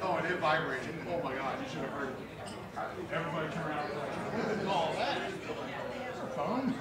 Oh, and it vibrated. Oh my God, you should have heard it. Everybody turn around. What is all that? Phone?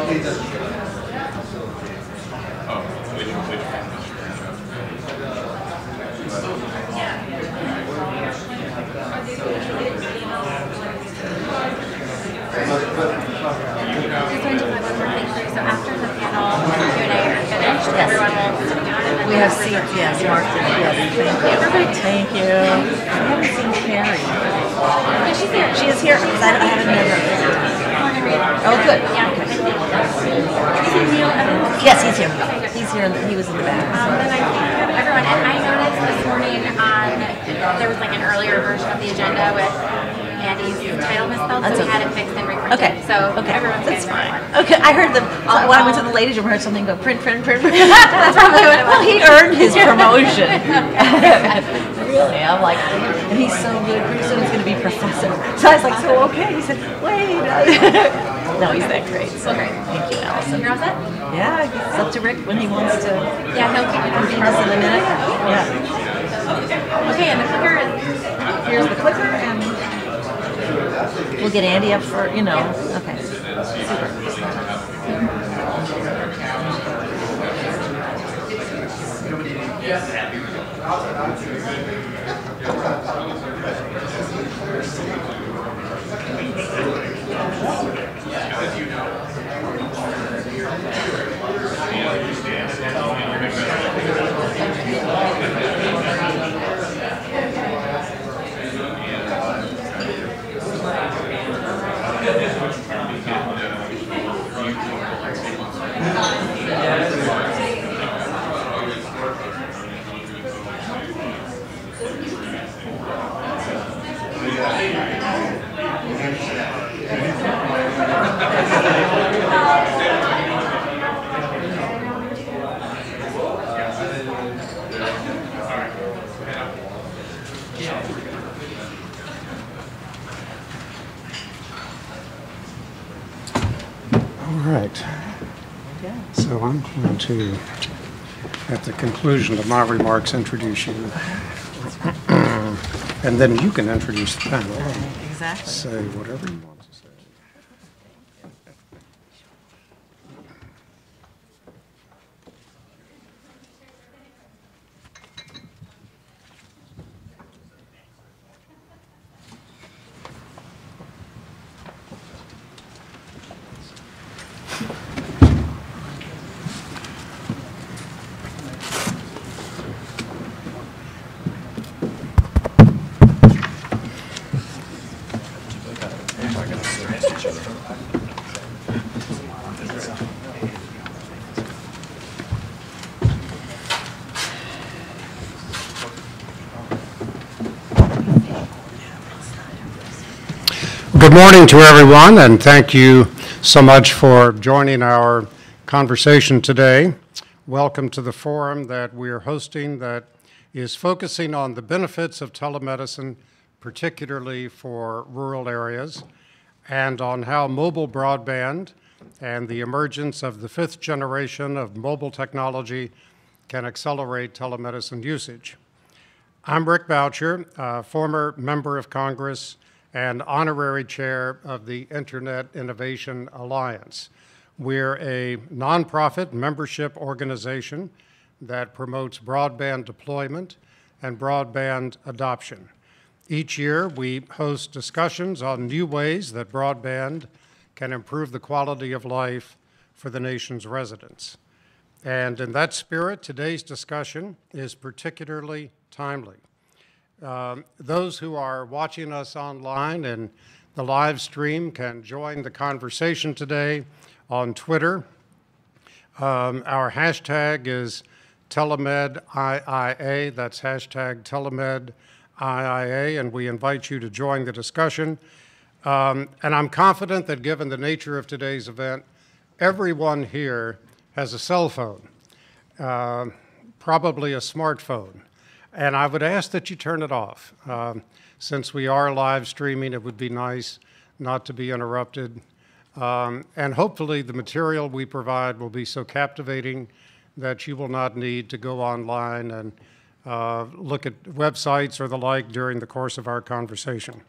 So after the panel Q&A are finished, everyone will sit down and then we have seats, yes, marked in. Yes, thank you. I haven't seen Carrie. Yeah, she's here. She is here because I haven't met her. Oh, good. Yeah. Is he Neil Evans? Yes, he's here. Okay, good. He's here. He was in the back. Then I think everyone, and I noticed this morning there was like an earlier version of the agenda with Andy's title misspelled, so we had it fixed and reprinted. Okay. So okay. everyone's That's getting fine. ready. Okay, I heard them when I went to the ladies' room. I heard something go print. That's probably what it was. Well, he earned his promotion. Really, I'm like, and he's so good. Pretty soon he's going to be professor. So I was like, so okay. He said, wait. No, he's that great. So great. Thank you, Allison. You're all set? Yeah, it's up to Rick when he wants to. Yeah, he'll keep it Convene us in a minute. Yeah. Okay, and the clicker is. Here's the clicker, and we'll get Andy up for, okay. Super. All right. So I'm going to, at the conclusion of my remarks, introduce you. And then you can introduce the panel. Exactly. Say whatever you want to say. Good morning to everyone, and thank you so much for joining our conversation today. Welcome to the forum that we're hosting that is focusing on the benefits of telemedicine, particularly for rural areas, and on how mobile broadband and the emergence of the fifth generation of mobile technology can accelerate telemedicine usage. I'm Rick Boucher, a former member of Congress and honorary chair of the Internet Innovation Alliance. We're a nonprofit membership organization that promotes broadband deployment and broadband adoption. Each year, we host discussions on new ways that broadband can improve the quality of life for the nation's residents. And in that spirit, today's discussion is particularly timely. Those who are watching us online and the live stream can join the conversation today on Twitter. Our hashtag is TelemedIIA. That's hashtag TelemedIIA, and we invite you to join the discussion. And I'm confident that given the nature of today's event, everyone here has a cell phone, probably a smartphone. And I would ask that you turn it off. Since we are live streaming, it would be nice not to be interrupted. And hopefully the material we provide will be so captivating that you will not need to go online and look at websites or the like during the course of our conversation.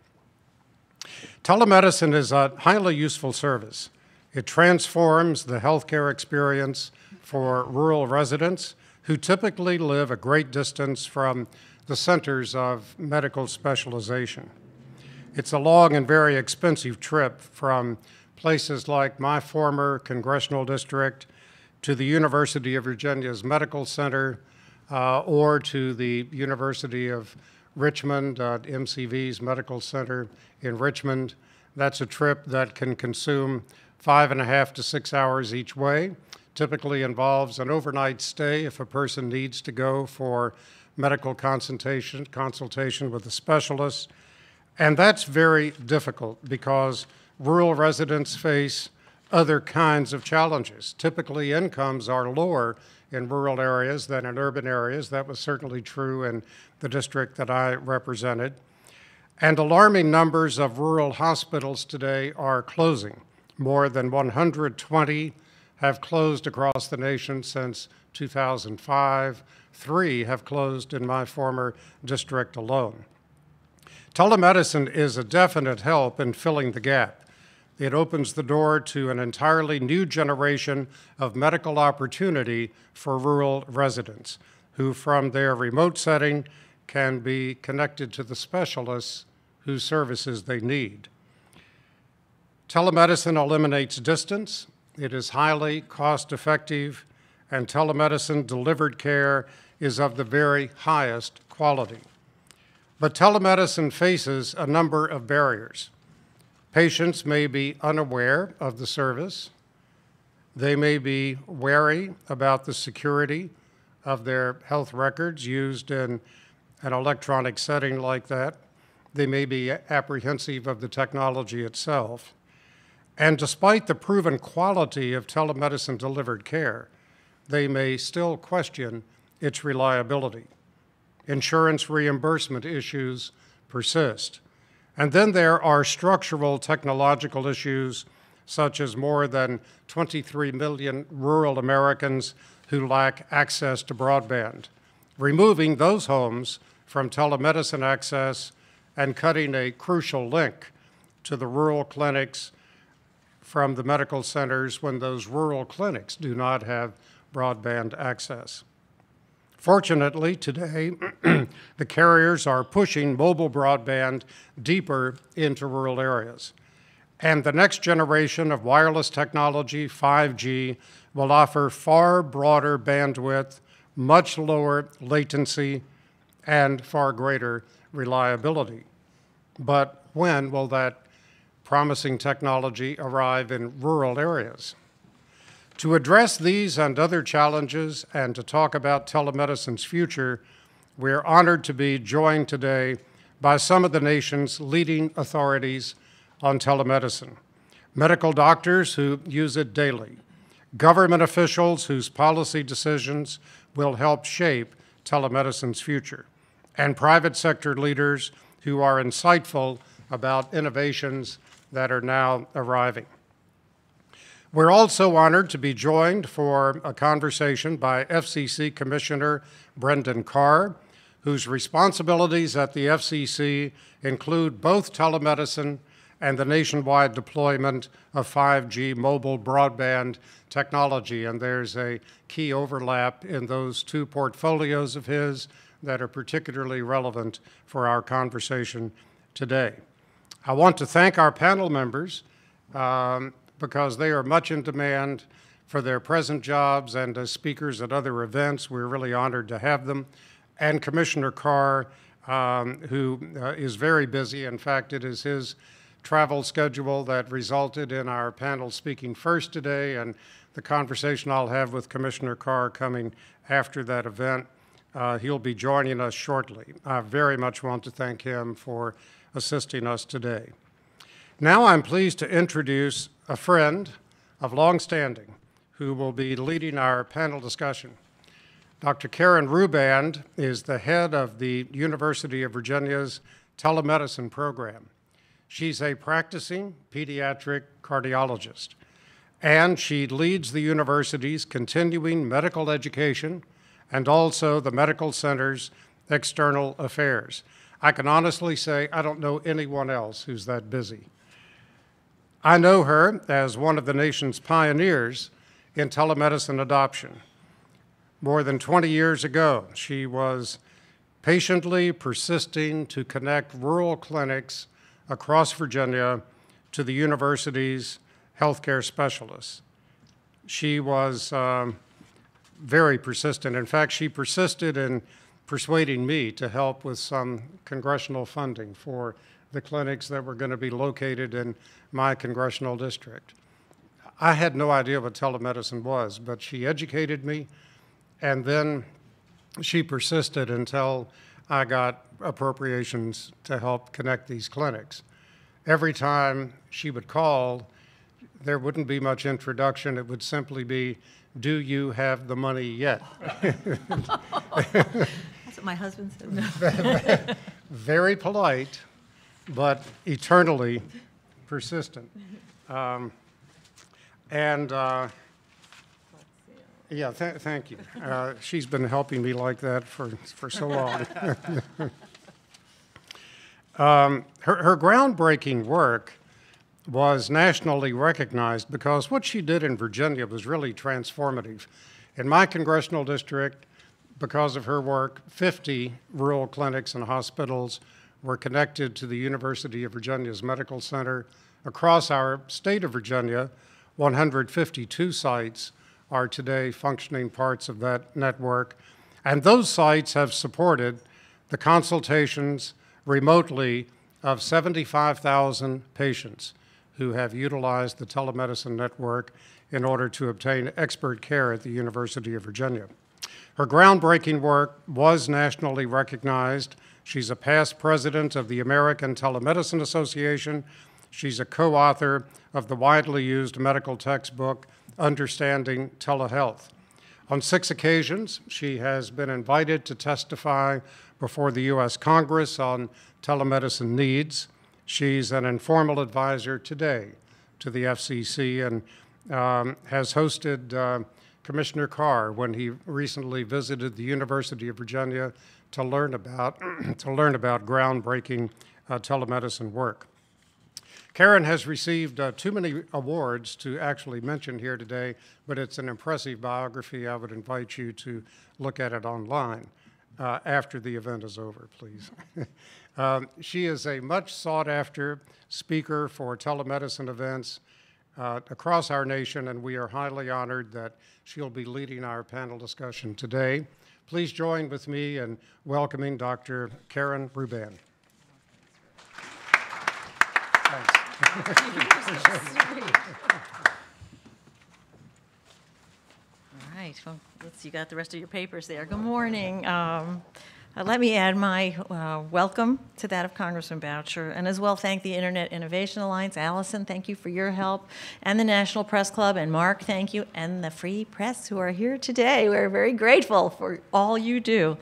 Telemedicine is a highly useful service It transforms the healthcare experience for rural residents who typically live a great distance from the centers of medical specialization. It's a long and very expensive trip from places like my former congressional district to the University of Virginia's Medical Center or to the University of Richmond, MCV's Medical Center in Richmond. That's a trip that can consume 5.5 to 6 hours each way. Typically involves an overnight stay if a person needs to go for medical consultation with a specialist. And that's very difficult because rural residents face other kinds of challenges. Typically, incomes are lower in rural areas than in urban areas. That was certainly true in the district that I represented. And alarming numbers of rural hospitals today are closing. More than 120 have closed across the nation since 2005. 3 have closed in my former district alone. Telemedicine is a definite help in filling the gap. It opens the door to an entirely new generation of medical opportunity for rural residents who, from their remote setting, can be connected to the specialists whose services they need. Telemedicine eliminates distance. It is highly cost-effective, and telemedicine delivered care is of the very highest quality. But telemedicine faces a number of barriers. Patients may be unaware of the service. They may be wary about the security of their health records used in an electronic setting like that. They may be apprehensive of the technology itself. And despite the proven quality of telemedicine delivered care, they may still question its reliability. Insurance reimbursement issues persist. And then there are structural technological issues, such as more than 23 million rural Americans who lack access to broadband. Removing those homes from telemedicine access and cutting a crucial link to the rural clinics from the medical centers when those rural clinics do not have broadband access. Fortunately, today, the carriers are pushing mobile broadband deeper into rural areas. And the next generation of wireless technology, 5G, will offer far broader bandwidth, much lower latency, and far greater reliability. But when will that promising technology arrive in rural areas? To address these and other challenges and to talk about telemedicine's future, we're honored to be joined today by some of the nation's leading authorities on telemedicine. Medical doctors who use it daily, government officials whose policy decisions will help shape telemedicine's future, and private sector leaders who are insightful about innovations that are now arriving. We're also honored to be joined for a conversation by FCC Commissioner Brendan Carr, whose responsibilities at the FCC include both telemedicine and the nationwide deployment of 5G mobile broadband technology. And there's a key overlap in those two portfolios of his that are particularly relevant for our conversation today. I want to thank our panel members because they are much in demand for their present jobs and as speakers at other events. We're really honored to have them. And Commissioner Carr, who is very busy. In fact, it is his travel schedule that resulted in our panel speaking first today, and the conversation I'll have with Commissioner Carr coming after that event. He'll be joining us shortly. I very much want to thank him for assisting us today. Now I'm pleased to introduce a friend of long standing who will be leading our panel discussion. Dr. Karen Ruband is the head of the University of Virginia's telemedicine program. She's a practicing pediatric cardiologist, and she leads the university's continuing medical education and also the medical center's external affairs. I can honestly say I don't know anyone else who's that busy. I know her as one of the nation's pioneers in telemedicine adoption. More than 20 years ago, she was patiently persisting to connect rural clinics across Virginia to the university's healthcare specialists. She was very persistent. In fact, she persisted in persuading me to help with some congressional funding for the clinics that were going to be located in my congressional district. I had no idea what telemedicine was, but she educated me, and then she persisted until I got appropriations to help connect these clinics. Every time she would call, there wouldn't be much introduction. It would simply be, "Do you have the money yet?" That's what my husband said. Very polite, but eternally persistent. Yeah, thank you. She's been helping me like that for so long. Her groundbreaking work was nationally recognized because what she did in Virginia was really transformative. In my congressional district, because of her work, 50 rural clinics and hospitals were connected to the University of Virginia's Medical Center. Across our state of Virginia, 152 sites are today functioning parts of that network, and those sites have supported the consultations remotely of 75,000 patients who have utilized the telemedicine network in order to obtain expert care at the University of Virginia. Her groundbreaking work was nationally recognized. She's a past president of the American Telemedicine Association. She's a co-author of the widely used medical textbook, Understanding Telehealth. On 6 occasions, she has been invited to testify before the U.S. Congress on telemedicine needs. She's an informal advisor today to the FCC and has hosted Commissioner Carr when he recently visited the University of Virginia to learn about groundbreaking telemedicine work. Karen has received too many awards to actually mention here today, but it's an impressive biography. I would invite you to look at it online after the event is over, please. She is a much sought-after speaker for telemedicine events across our nation, and we are highly honored that she'll be leading our panel discussion today. Please join with me in welcoming Dr. Karen Ruban. Thanks. All right, well, you got the rest of your papers there. Good morning. Let me add my welcome to that of Congressman Boucher, and as well thank the Internet Innovation Alliance. Allison, thank you for your help, and the National Press Club, and Mark, thank you, and the Free Press who are here today. We're very grateful for all you do.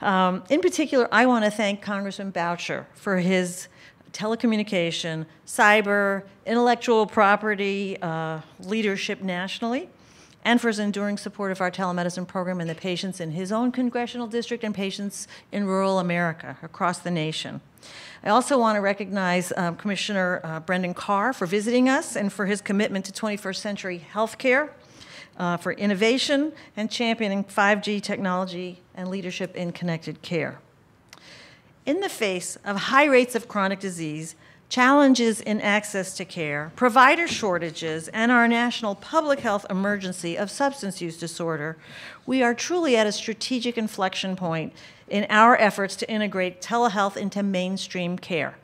In particular, I want to thank Congressman Boucher for his telecommunication, cyber, intellectual property leadership nationally, and for his enduring support of our telemedicine program and the patients in his own congressional district and patients in rural America across the nation. I also want to recognize Commissioner Brendan Carr for visiting us and for his commitment to 21st century healthcare, for innovation and championing 5G technology and leadership in connected care. In the face of high rates of chronic disease, challenges in access to care, provider shortages, and our national public health emergency of substance use disorder, we are truly at a strategic inflection point in our efforts to integrate telehealth into mainstream care.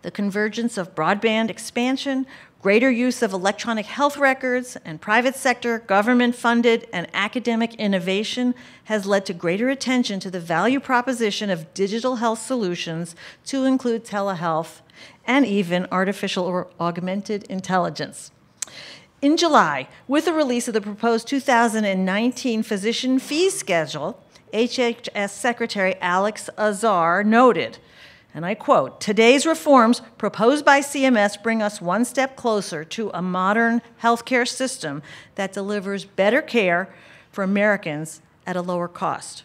The convergence of broadband expansion, greater use of electronic health records, and private sector, government-funded, and academic innovation has led to greater attention to the value proposition of digital health solutions to include telehealth and even artificial or augmented intelligence. In July, with the release of the proposed 2019 physician fee schedule, HHS Secretary Alex Azar noted, and I quote, "Today's reforms proposed by CMS bring us one step closer to a modern healthcare system that delivers better care for Americans at a lower cost."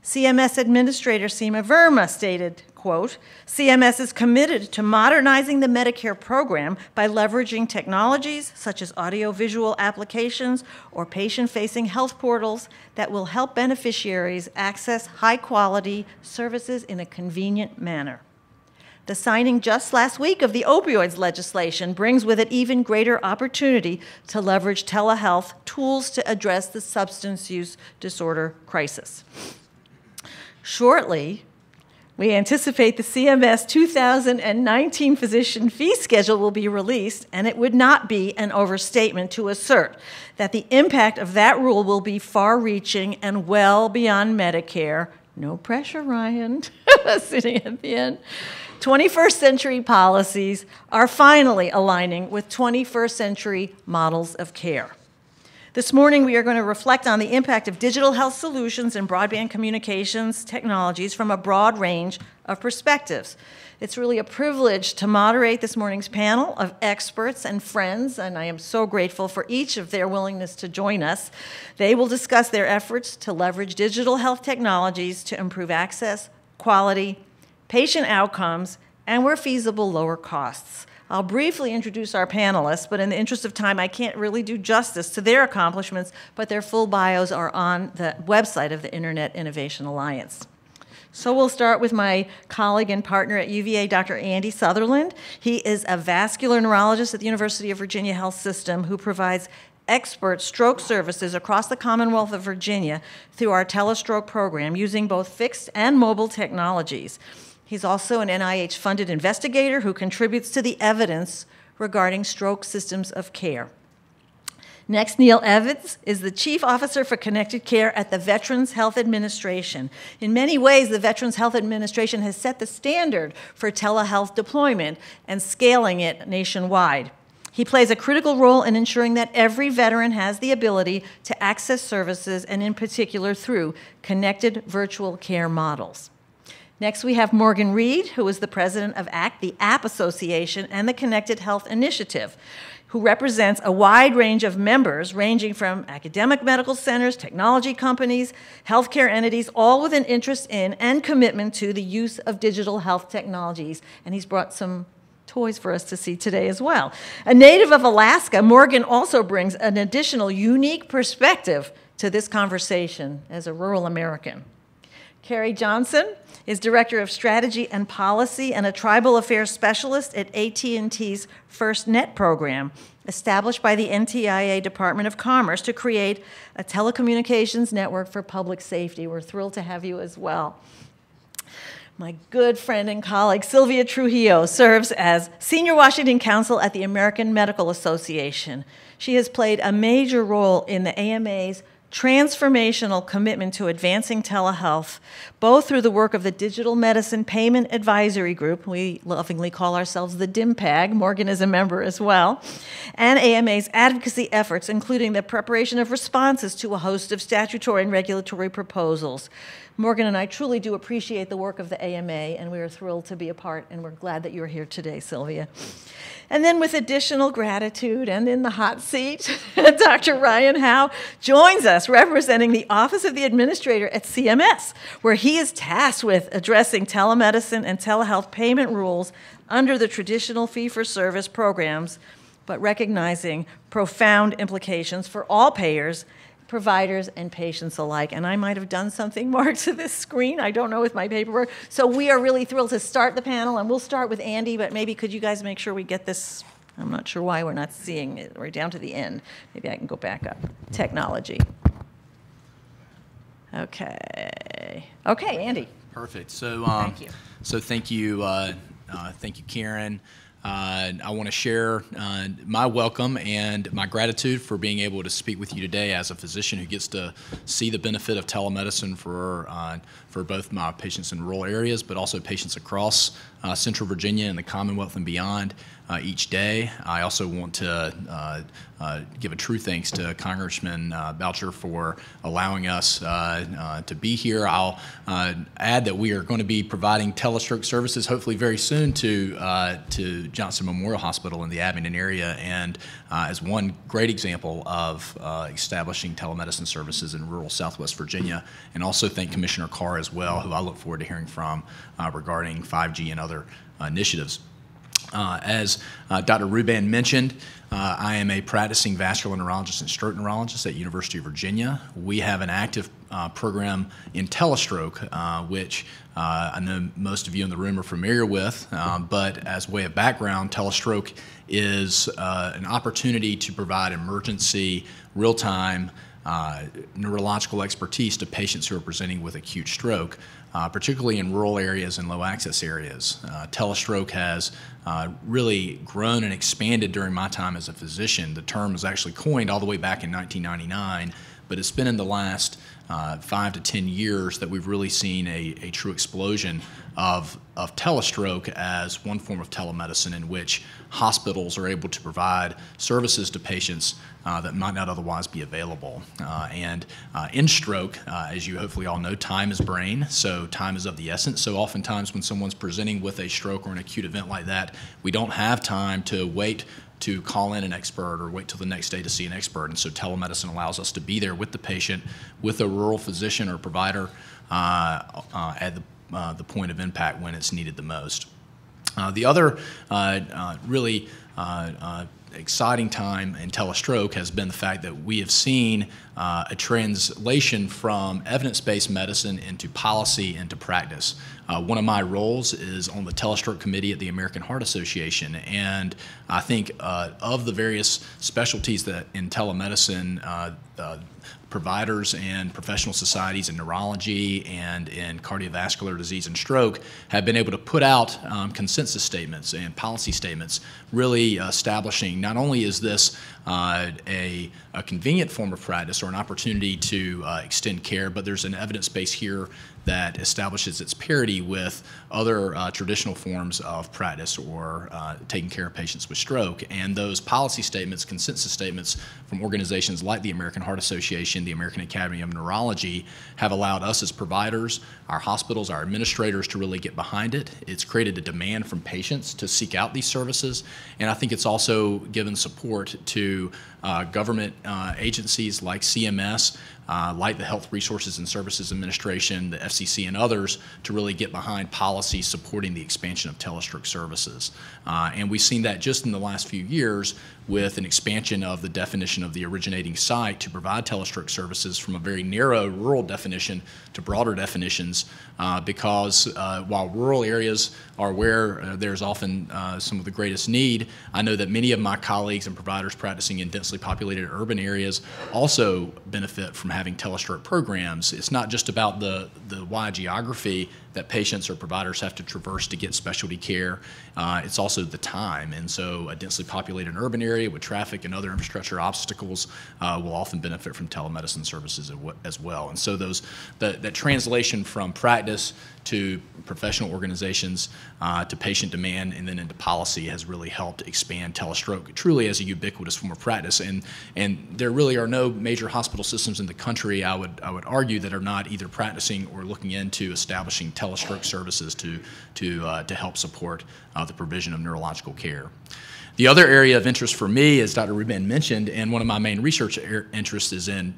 CMS Administrator Seema Verma stated, quote, CMS is committed to modernizing the Medicare program by leveraging technologies such as audiovisual applications or patient-facing health portals that will help beneficiaries access high-quality services in a convenient manner. The signing just last week of the opioids legislation brings with it even greater opportunity to leverage telehealth tools to address the substance use disorder crisis. Shortly, we anticipate the CMS 2019 physician fee schedule will be released, and it would not be an overstatement to assert that the impact of that rule will be far-reaching and well beyond Medicare. No pressure, Ryan, sitting at the end. 21st century policies are finally aligning with 21st century models of care. This morning, we are going to reflect on the impact of digital health solutions and broadband communications technologies from a broad range of perspectives. It's really a privilege to moderate this morning's panel of experts and friends, and I am so grateful for each of their willingness to join us. They will discuss their efforts to leverage digital health technologies to improve access, quality, patient outcomes, and where feasible, lower costs. I'll briefly introduce our panelists, but in the interest of time, I can't really do justice to their accomplishments, but their full bios are on the website of the Internet Innovation Alliance. So we'll start with my colleague and partner at UVA, Dr. Andy Sutherland. He is a vascular neurologist at the University of Virginia Health System who provides expert stroke services across the Commonwealth of Virginia through our telestroke program using both fixed and mobile technologies. He's also an NIH-funded investigator who contributes to the evidence regarding stroke systems of care. Next, Neil Evans is the Chief Officer for Connected Care at the Veterans Health Administration. In many ways, the Veterans Health Administration has set the standard for telehealth deployment and scaling it nationwide. He plays a critical role in ensuring that every veteran has the ability to access services, and in particular through connected virtual care models. Next, we have Morgan Reed, who is the president of ACT, the App Association, and the Connected Health Initiative, who represents a wide range of members ranging from academic medical centers, technology companies, healthcare entities, all with an interest in and commitment to the use of digital health technologies. And he's brought some toys for us to see today as well. A native of Alaska, Morgan also brings an additional unique perspective to this conversation as a rural American. Carrie Johnson is Director of Strategy and Policy and a Tribal Affairs Specialist at AT&T's FirstNet program, established by the NTIA Department of Commerce to create a telecommunications network for public safety. We're thrilled to have you as well. My good friend and colleague, Sylvia Trujillo, serves as Senior Washington Counsel at the American Medical Association. She has played a major role in the AMA's transformational commitment to advancing telehealth, both through the work of the Digital Medicine Payment Advisory Group, we lovingly call ourselves the DIMPAG, Morgan is a member as well, and AMA's advocacy efforts, including the preparation of responses to a host of statutory and regulatory proposals. Morgan and I truly do appreciate the work of the AMA, and we are thrilled to be a part, and we're glad that you're here today, Sylvia. And then with additional gratitude and in the hot seat, Dr. Ryan Howe joins us representing the Office of the Administrator at CMS, where he is tasked with addressing telemedicine and telehealth payment rules under the traditional fee-for-service programs, but recognizing profound implications for all payers, providers, and patients alike. And I might have done something more to this screen. I don't know with my paperwork. So we are really thrilled to start the panel, and we'll start with Andy, but maybe could you guys make sure we get this? I'm not sure why we're not seeing it. We're down to the end. Maybe I can go back up. Technology. Okay. Okay, Andy. Perfect. So, thank you. So thank you, Karen. I want to share my welcome and my gratitude for being able to speak with you today as a physician who gets to see the benefit of telemedicine for both my patients in rural areas, but also patients across Central Virginia and the Commonwealth and beyond. each day. I also want to give a true thanks to Congressman Boucher for allowing us to be here. I'll add that we are going to be providing telestroke services hopefully very soon to Johnson Memorial Hospital in the Abingdon area, and as one great example of establishing telemedicine services in rural Southwest Virginia. And also thank Commissioner Carr as well, who I look forward to hearing from regarding 5G and other initiatives. As Dr. Ruban mentioned, I am a practicing vascular neurologist and stroke neurologist at University of Virginia. We have an active program in telestroke, which I know most of you in the room are familiar with, but as way of background, telestroke is an opportunity to provide emergency, real-time neurological expertise to patients who are presenting with acute stroke, particularly in rural areas and low access areas. Telestroke has really grown and expanded during my time as a physician. The term was actually coined all the way back in 1999, but it's been in the last 5 to 10 years that we've really seen a true explosion of telestroke as one form of telemedicine in which hospitals are able to provide services to patients that might not otherwise be available. And in stroke, as you hopefully all know, time is brain, so time is of the essence. So oftentimes when someone's presenting with a stroke or an acute event like that, we don't have time to wait to call in an expert or wait till the next day to see an expert. And so telemedicine allows us to be there with the patient, with a rural physician or provider at the point of impact when it's needed the most. The other really exciting time in telestroke has been the fact that we have seen a translation from evidence-based medicine into policy, into practice. One of my roles is on the telestroke committee at the American Heart Association, and I think of the various specialties that in telemedicine providers and professional societies in neurology and in cardiovascular disease and stroke have been able to put out consensus statements and policy statements, really establishing not only is this a convenient form of practice or an opportunity to extend care, but there's an evidence base here that establishes its parity with other traditional forms of practice or taking care of patients with stroke. And those policy statements, consensus statements from organizations like the American Heart Association, the American Academy of Neurology, have allowed us as providers, our hospitals, our administrators to really get behind it. It's created a demand from patients to seek out these services, and I think it's also given support to government agencies like CMS, like the Health Resources and Services Administration, the FCC, and others to really get behind policies supporting the expansion of telestroke services. And we've seen that just in the last few years with an expansion of the definition of the originating site to provide telestroke services from a very narrow rural definition to broader definitions because while rural areas are where there's often some of the greatest need, I know that many of my colleagues and providers practicing in densely populated urban areas also benefit from having telestroke programs. It's not just about the wide geography that patients or providers have to traverse to get specialty care. It's also the time. And so a densely populated urban area with traffic and other infrastructure obstacles will often benefit from telemedicine services as well. And so that translation from practice to professional organizations to patient demand and then into policy has really helped expand telestroke truly as a ubiquitous form of practice. And there really are no major hospital systems in the country, I would argue, that are not either practicing or looking into establishing telestroke services to help support the provision of neurological care. The other area of interest for me, as Dr. Ruban mentioned, and one of my main research interests is in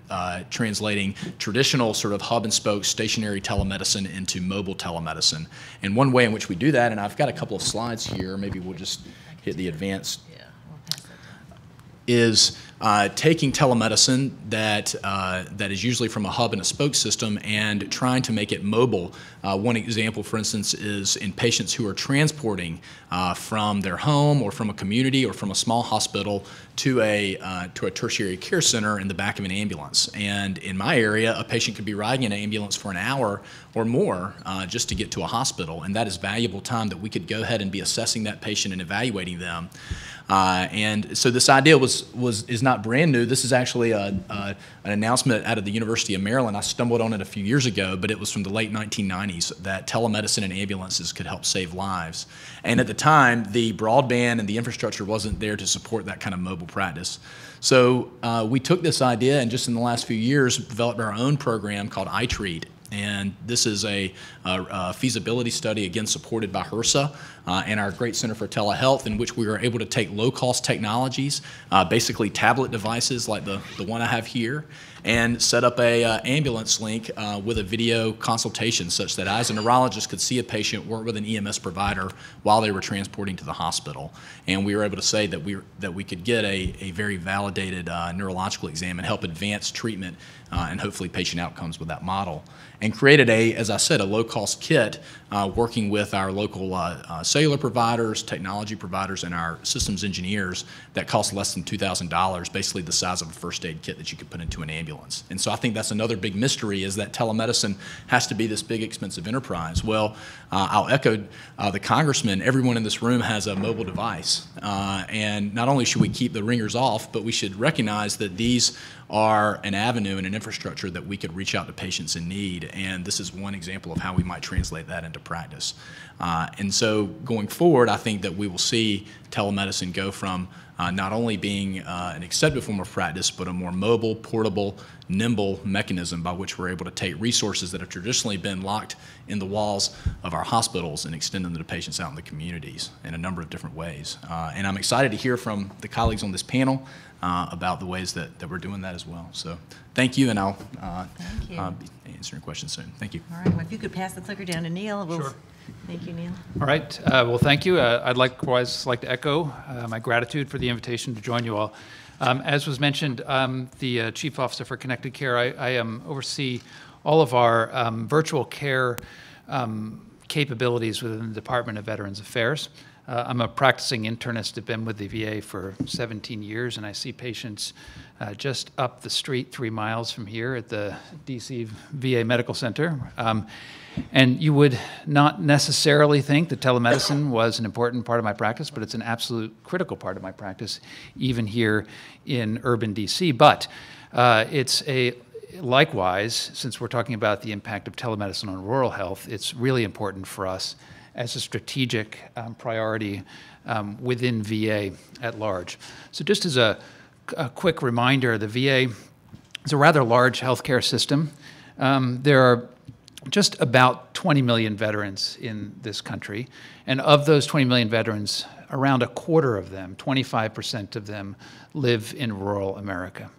translating traditional sort of hub and spoke stationary telemedicine into mobile telemedicine. And one way in which we do that, and I've got a couple of slides here, maybe we'll just hit the advanced, is taking telemedicine that is usually from a hub and a spoke system and trying to make it mobile. One example, for instance, is in patients who are transporting from their home or from a community or from a small hospital to a tertiary care center in the back of an ambulance. And in my area, a patient could be riding in an ambulance for an hour or more just to get to a hospital, and that is valuable time that we could go ahead and be assessing that patient and evaluating them. And so this idea is not brand new. This is actually an announcement out of the University of Maryland. I stumbled on it a few years ago, but it was from the late 1990s that telemedicine and ambulances could help save lives. And at the time, the broadband and the infrastructure wasn't there to support that kind of mobile practice. So we took this idea and just in the last few years developed our own program called iTreat. And this is a feasibility study, again, supported by HRSA and our great Center for Telehealth, in which we were able to take low-cost technologies, basically tablet devices like the one I have here, and set up a ambulance link with a video consultation such that I, as a neurologist, could see a patient, work with an EMS provider while they were transporting to the hospital. And we were able to say that we could get a very validated neurological exam and help advance treatment and hopefully patient outcomes with that model. And created as I said, a low-cost kit working with our local cellular providers, technology providers, and our systems engineers that cost less than $2,000, basically the size of a first aid kit that you could put into an ambulance. And so I think that's another big mystery, is that telemedicine has to be this big, expensive enterprise. Well, I'll echo the congressman. Everyone in this room has a mobile device. And not only should we keep the ringers off, but we should recognize that these are an avenue and an infrastructure that we could reach out to patients in need. And this is one example of how we might translate that into practice. And so going forward, I think that we will see telemedicine go from not only being an accepted form of practice, but a more mobile, portable, nimble mechanism by which we're able to take resources that have traditionally been locked in the walls of our hospitals and extend them to patients out in the communities in a number of different ways. And I'm excited to hear from the colleagues on this panel about the ways that we're doing that as well. So thank you, and I'll be answering questions soon. Thank you. All right, well, if you could pass the clicker down to Neil. Sure. Thank you, Neil. All right. Well, thank you. I'd likewise like to echo my gratitude for the invitation to join you all. As was mentioned, the Chief Officer for Connected Care. I oversee all of our virtual care capabilities within the Department of Veterans Affairs. I'm a practicing internist. I've been with the VA for 17 years, and I see patients just up the street 3 miles from here at the DC VA Medical Center. And you would not necessarily think that telemedicine was an important part of my practice, but it's an absolute critical part of my practice, even here in urban DC. But it's likewise, since we're talking about the impact of telemedicine on rural health, it's really important for us as a strategic priority within VA at large. So just as a quick reminder, the VA is a rather large healthcare system. There are just about 20 million veterans in this country, and of those 20 million veterans, around a quarter of them, 25% of them, live in rural America.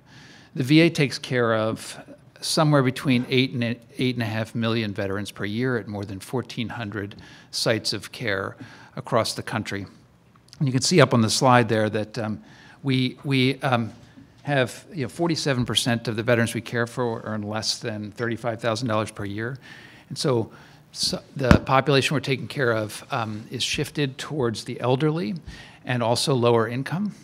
The VA takes care of somewhere between 8 and 8.5 million veterans per year at more than 1,400 sites of care across the country. And you can see up on the slide there that we have 47% of the veterans we care for earn less than $35,000 per year. And so the population we're taking care of is shifted towards the elderly and also lower income.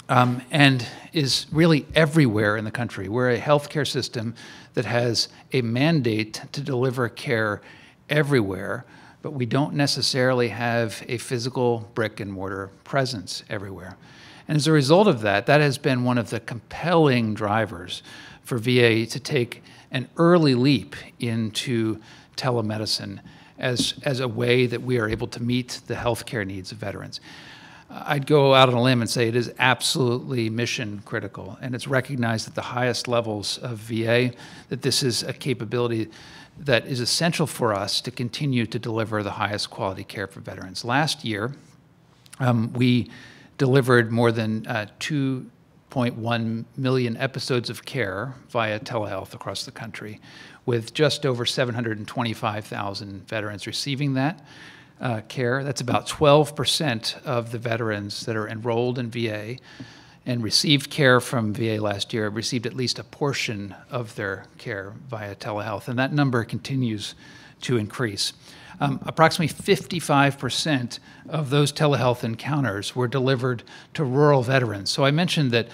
And is really everywhere in the country. We're a healthcare system that has a mandate to deliver care everywhere, but we don't necessarily have a physical brick and mortar presence everywhere. And as a result of that, that has been one of the compelling drivers for VA to take an early leap into telemedicine as a way that we are able to meet the healthcare needs of veterans. I'd go out on a limb and say it is absolutely mission critical, and it's recognized at the highest levels of VA that this is a capability that is essential for us to continue to deliver the highest quality care for veterans. Last year, we delivered more than 2.1 million episodes of care via telehealth across the country, with just over 725,000 veterans receiving that care. That's about 12% of the veterans that are enrolled in VA and received care from VA last year received at least a portion of their care via telehealth, and that number continues to increase. approximately 55% of those telehealth encounters were delivered to rural veterans. So I mentioned that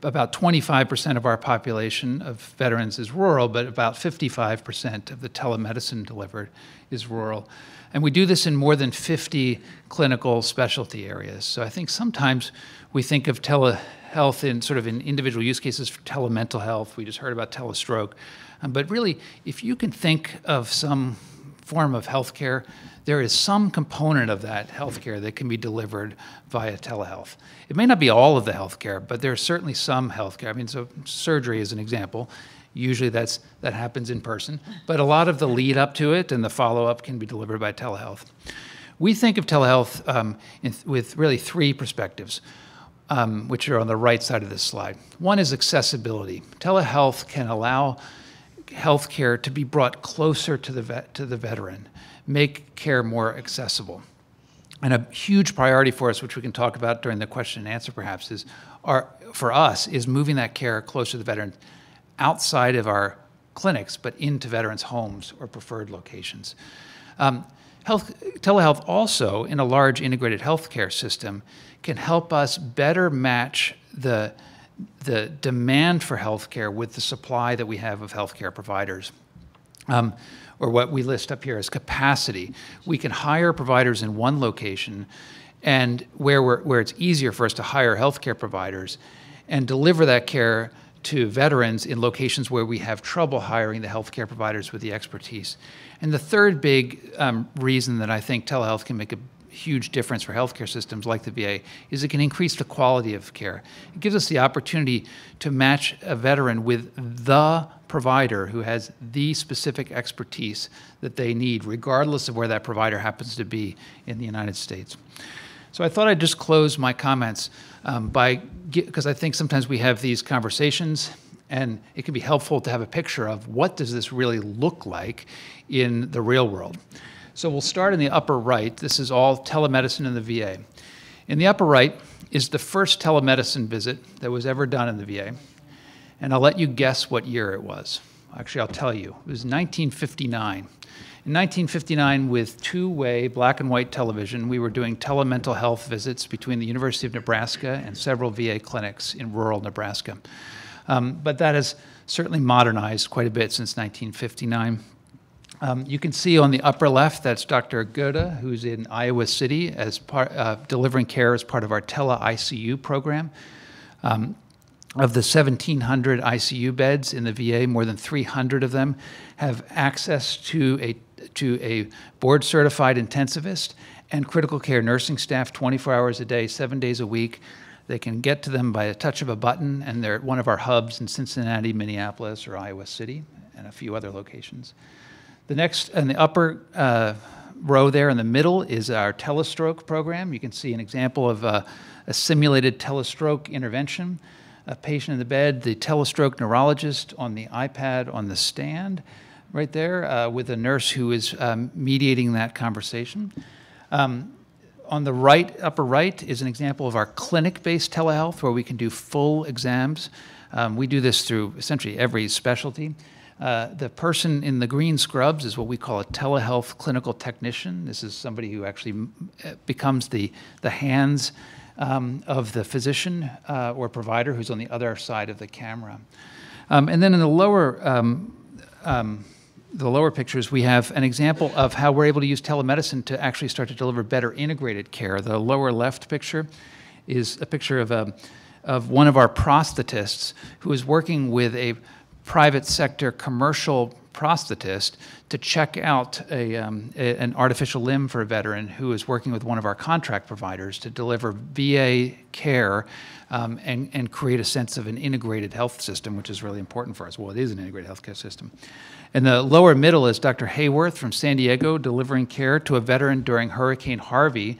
about 25% of our population of veterans is rural, but about 55% of the telemedicine delivered is rural. And we do this in more than 50 clinical specialty areas. So I think sometimes we think of telehealth in sort of in individual use cases for telemental health. We just heard about telestroke. But really, if you can think of some form of healthcare, there is some component of that healthcare that can be delivered via telehealth. It may not be all of the healthcare, but there's certainly some healthcare. I mean, so surgery is an example. Usually that happens in person, but a lot of the lead up to it and the follow-up can be delivered by telehealth. We think of telehealth with really three perspectives, which are on the right side of this slide. One is accessibility. Telehealth can allow healthcare to be brought closer to the veteran, make care more accessible. And a huge priority for us, which we can talk about during the question and answer perhaps, for us is moving that care closer to the veteran outside of our clinics, but into veterans' homes or preferred locations. Telehealth also, in a large integrated healthcare system, can help us better match the demand for healthcare with the supply that we have of healthcare providers, or what we list up here as capacity. We can hire providers in one location, and where it's easier for us to hire healthcare providers and deliver that care to veterans in locations where we have trouble hiring the healthcare providers with the expertise. And the third big reason that I think telehealth can make a huge difference for healthcare systems like the VA is it can increase the quality of care. It gives us the opportunity to match a veteran with the provider who has the specific expertise that they need, regardless of where that provider happens to be in the United States. So I thought I'd just close my comments because I think sometimes we have these conversations and it can be helpful to have a picture of what does this really look like in the real world. So we'll start in the upper right. This is all telemedicine in the VA. In the upper right is the first telemedicine visit that was ever done in the VA. And I'll let you guess what year it was. Actually, I'll tell you. It was 1959. In 1959, with two-way black and white television, we were doing telemental health visits between the University of Nebraska and several VA clinics in rural Nebraska. But that has certainly modernized quite a bit since 1959. You can see on the upper left, that's Dr. Goda, who's in Iowa City as delivering care as part of our tele-ICU program. Of the 1,700 ICU beds in the VA, more than 300 of them have access to a board-certified intensivist and critical care nursing staff 24 hours a day, 7 days a week. They can get to them by a touch of a button, and they're at one of our hubs in Cincinnati, Minneapolis, or Iowa City, and a few other locations. The next, in the upper row there in the middle is our telestroke program. You can see an example of a simulated telestroke intervention. A patient in the bed, the telestroke neurologist on the iPad on the stand right there with a nurse who is mediating that conversation. On the right, upper right, is an example of our clinic-based telehealth where we can do full exams. We do this through essentially every specialty. The person in the green scrubs is what we call a telehealth clinical technician. This is somebody who actually becomes the hands of the physician or provider who's on the other side of the camera. And then in the lower pictures, we have an example of how we're able to use telemedicine to actually start to deliver better integrated care. The lower left picture is a picture of one of our prosthetists who is working with a private sector commercial prosthetist to check out an artificial limb for a veteran who is working with one of our contract providers to deliver VA care and create a sense of an integrated health system, which is really important for us. Well, it is an integrated healthcare system. In the lower middle is Dr. Hayworth from San Diego delivering care to a veteran during Hurricane Harvey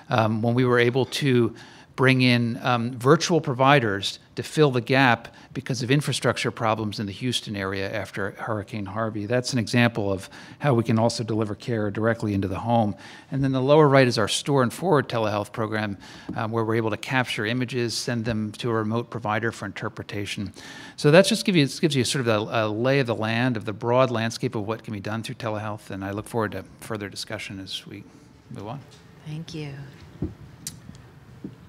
when we were able to bring in virtual providers to fill the gap because of infrastructure problems in the Houston area after Hurricane Harvey. That's an example of how we can also deliver care directly into the home. And then the lower right is our store and forward telehealth program, where we're able to capture images, send them to a remote provider for interpretation. So that just gives you sort of a lay of the land, of the broad landscape of what can be done through telehealth, and I look forward to further discussion as we move on. Thank you.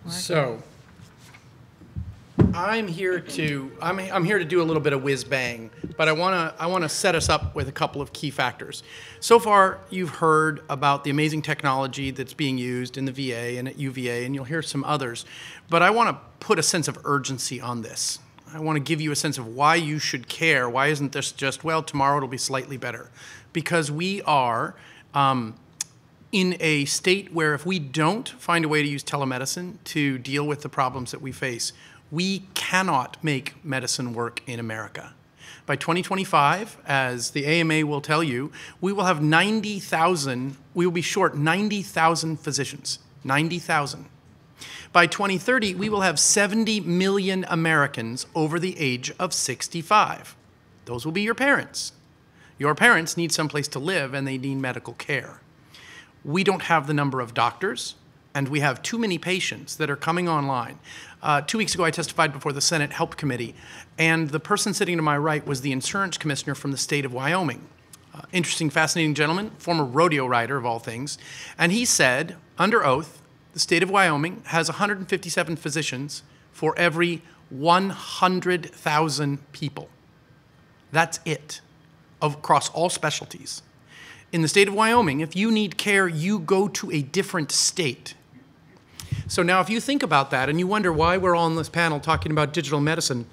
So, I'm here to do a little bit of whiz bang, but I want to set us up with a couple of key factors. So far, you've heard about the amazing technology that's being used in the VA and at UVA, and you'll hear some others. But I want to put a sense of urgency on this. I want to give you a sense of why you should care. Why isn't this just, well, tomorrow it'll be slightly better? Because we are in a state where if we don't find a way to use telemedicine to deal with the problems that we face, we cannot make medicine work in America. By 2025, as the AMA will tell you, we will have 90,000, we will be short 90,000 physicians, 90,000. By 2030, we will have 70 million Americans over the age of 65. Those will be your parents. Your parents need someplace to live and they need medical care. We don't have the number of doctors, and we have too many patients that are coming online. 2 weeks ago, I testified before the Senate Help Committee, and the person sitting to my right was the insurance commissioner from the state of Wyoming. Interesting, fascinating gentleman, former rodeo rider of all things. And he said, under oath, the state of Wyoming has 157 physicians for every 100,000 people. That's it, across all specialties. In the state of Wyoming, if you need care, you go to a different state. So now if you think about that and you wonder why we're all on this panel talking about digital medicine,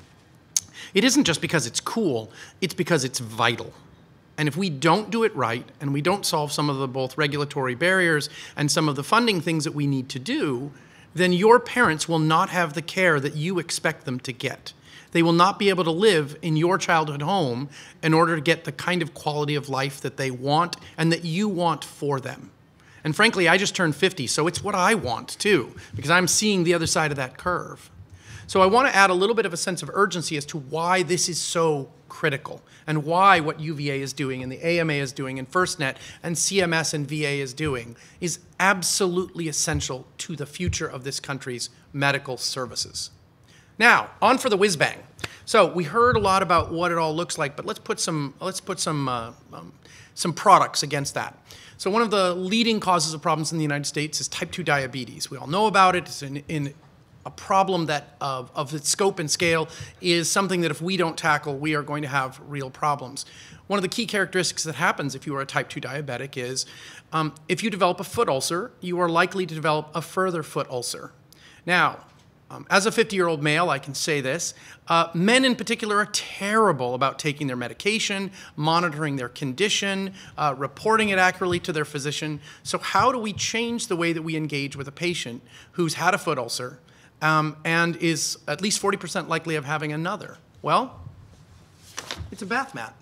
it isn't just because it's cool, it's because it's vital. And if we don't do it right and we don't solve some of the both regulatory barriers and some of the funding things that we need to do, then your parents will not have the care that you expect them to get. They will not be able to live in your childhood home in order to get the kind of quality of life that they want and that you want for them. And frankly, I just turned 50, so it's what I want too, because I'm seeing the other side of that curve. So I want to add a little bit of a sense of urgency as to why this is so critical and why what UVA is doing and the AMA is doing and FirstNet and CMS and VA is doing is absolutely essential to the future of this country's medical services. Now, on for the whiz bang. So we heard a lot about what it all looks like, but let's put some products against that. So one of the leading causes of problems in the United States is type 2 diabetes. We all know about it. It's in a problem that of its scope and scale is something that if we don't tackle, we are going to have real problems. One of the key characteristics that happens if you are a type 2 diabetic is if you develop a foot ulcer, you are likely to develop a further foot ulcer. Now, as a 50-year-old male, I can say this. Men in particular are terrible about taking their medication, monitoring their condition, reporting it accurately to their physician. So how do we change the way that we engage with a patient who's had a foot ulcer and is at least 40% likely of having another? Well, it's a bath mat.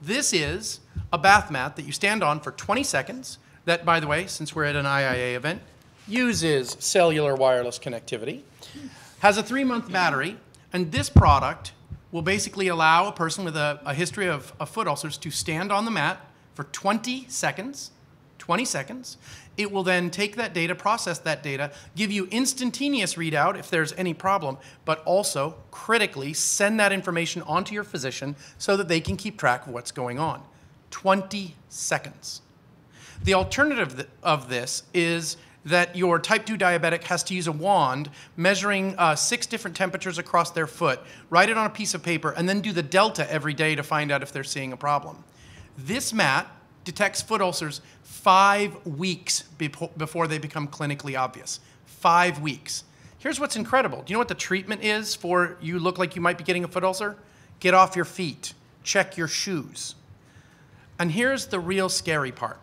This is a bath mat that you stand on for 20 seconds that, by the way, since we're at an IIA event, uses cellular wireless connectivity, has a 3-month battery, and this product will basically allow a person with a history of foot ulcers to stand on the mat for 20 seconds. 20 seconds. It will then take that data, process that data, give you instantaneous readout if there's any problem, but also critically send that information onto your physician so that they can keep track of what's going on. 20 seconds. The alternative of this is that your type 2 diabetic has to use a wand measuring 6 different temperatures across their foot, write it on a piece of paper, and then do the delta every day to find out if they're seeing a problem. This mat detects foot ulcers 5 weeks before they become clinically obvious. 5 weeks. Here's what's incredible. Do you know what the treatment is for you look like you might be getting a foot ulcer? Get off your feet. Check your shoes. And here's the real scary part.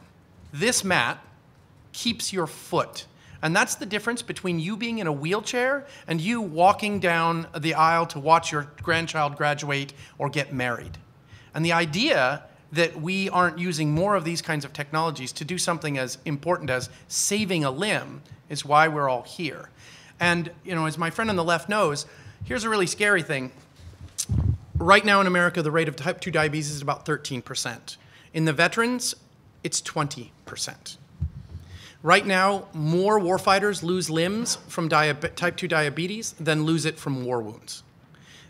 This mat keeps your foot. And that's the difference between you being in a wheelchair and you walking down the aisle to watch your grandchild graduate or get married. And the idea that we aren't using more of these kinds of technologies to do something as important as saving a limb is why we're all here. And, as my friend on the left knows, here's a really scary thing. Right now in America, the rate of type 2 diabetes is about 13%. In the veterans, it's 20%. Right now, more warfighters lose limbs from type 2 diabetes than lose it from war wounds.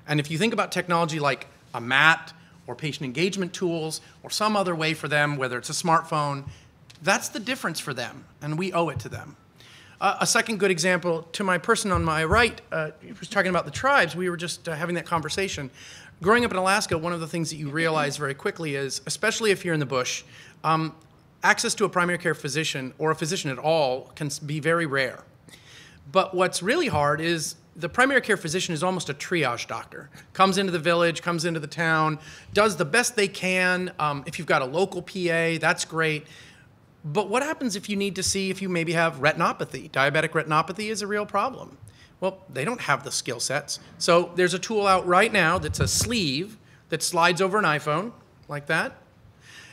And if you think about technology like a mat or patient engagement tools or some other way for them, whether it's a smartphone, that's the difference for them, and we owe it to them. A second good example, to my person on my right, he was talking about the tribes. We were just having that conversation. Growing up in Alaska, one of the things that you realize very quickly is, especially if you're in the bush, access to a primary care physician or a physician at all can be very rare. But what's really hard is the primary care physician is almost a triage doctor. Comes into the village, comes into the town, does the best they can. If you've got a local PA, that's great. But what happens if you need to see if you maybe have retinopathy? Diabetic retinopathy is a real problem. Well, they don't have the skill sets. So there's a tool out right now that's a sleeve that slides over an iPhone like that.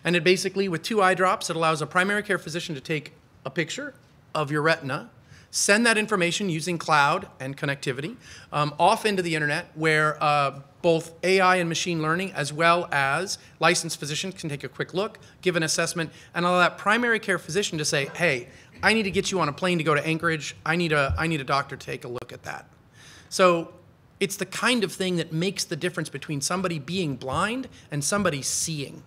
And it basically, with 2 eye drops, it allows a primary care physician to take a picture of your retina, send that information using cloud and connectivity off into the internet where both AI and machine learning as well as licensed physicians can take a quick look, give an assessment, and allow that primary care physician to say, hey, I need to get you on a plane to go to Anchorage. I need a doctor to take a look at that. So it's the kind of thing that makes the difference between somebody being blind and somebody seeing.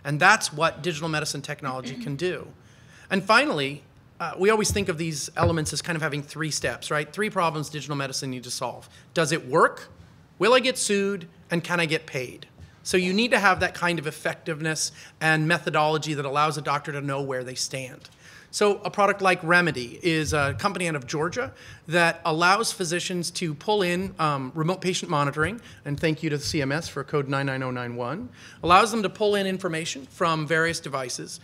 And that's what digital medicine technology can do. And finally, we always think of these elements as kind of having 3 steps, right? 3 problems digital medicine needs to solve. Does it work? Will I get sued? And can I get paid? So you need to have that kind of effectiveness and methodology that allows a doctor to know where they stand. So a product like Remedy is a company out of Georgia that allows physicians to pull in remote patient monitoring, and thank you to CMS for code 99091, allows them to pull in information from various devices,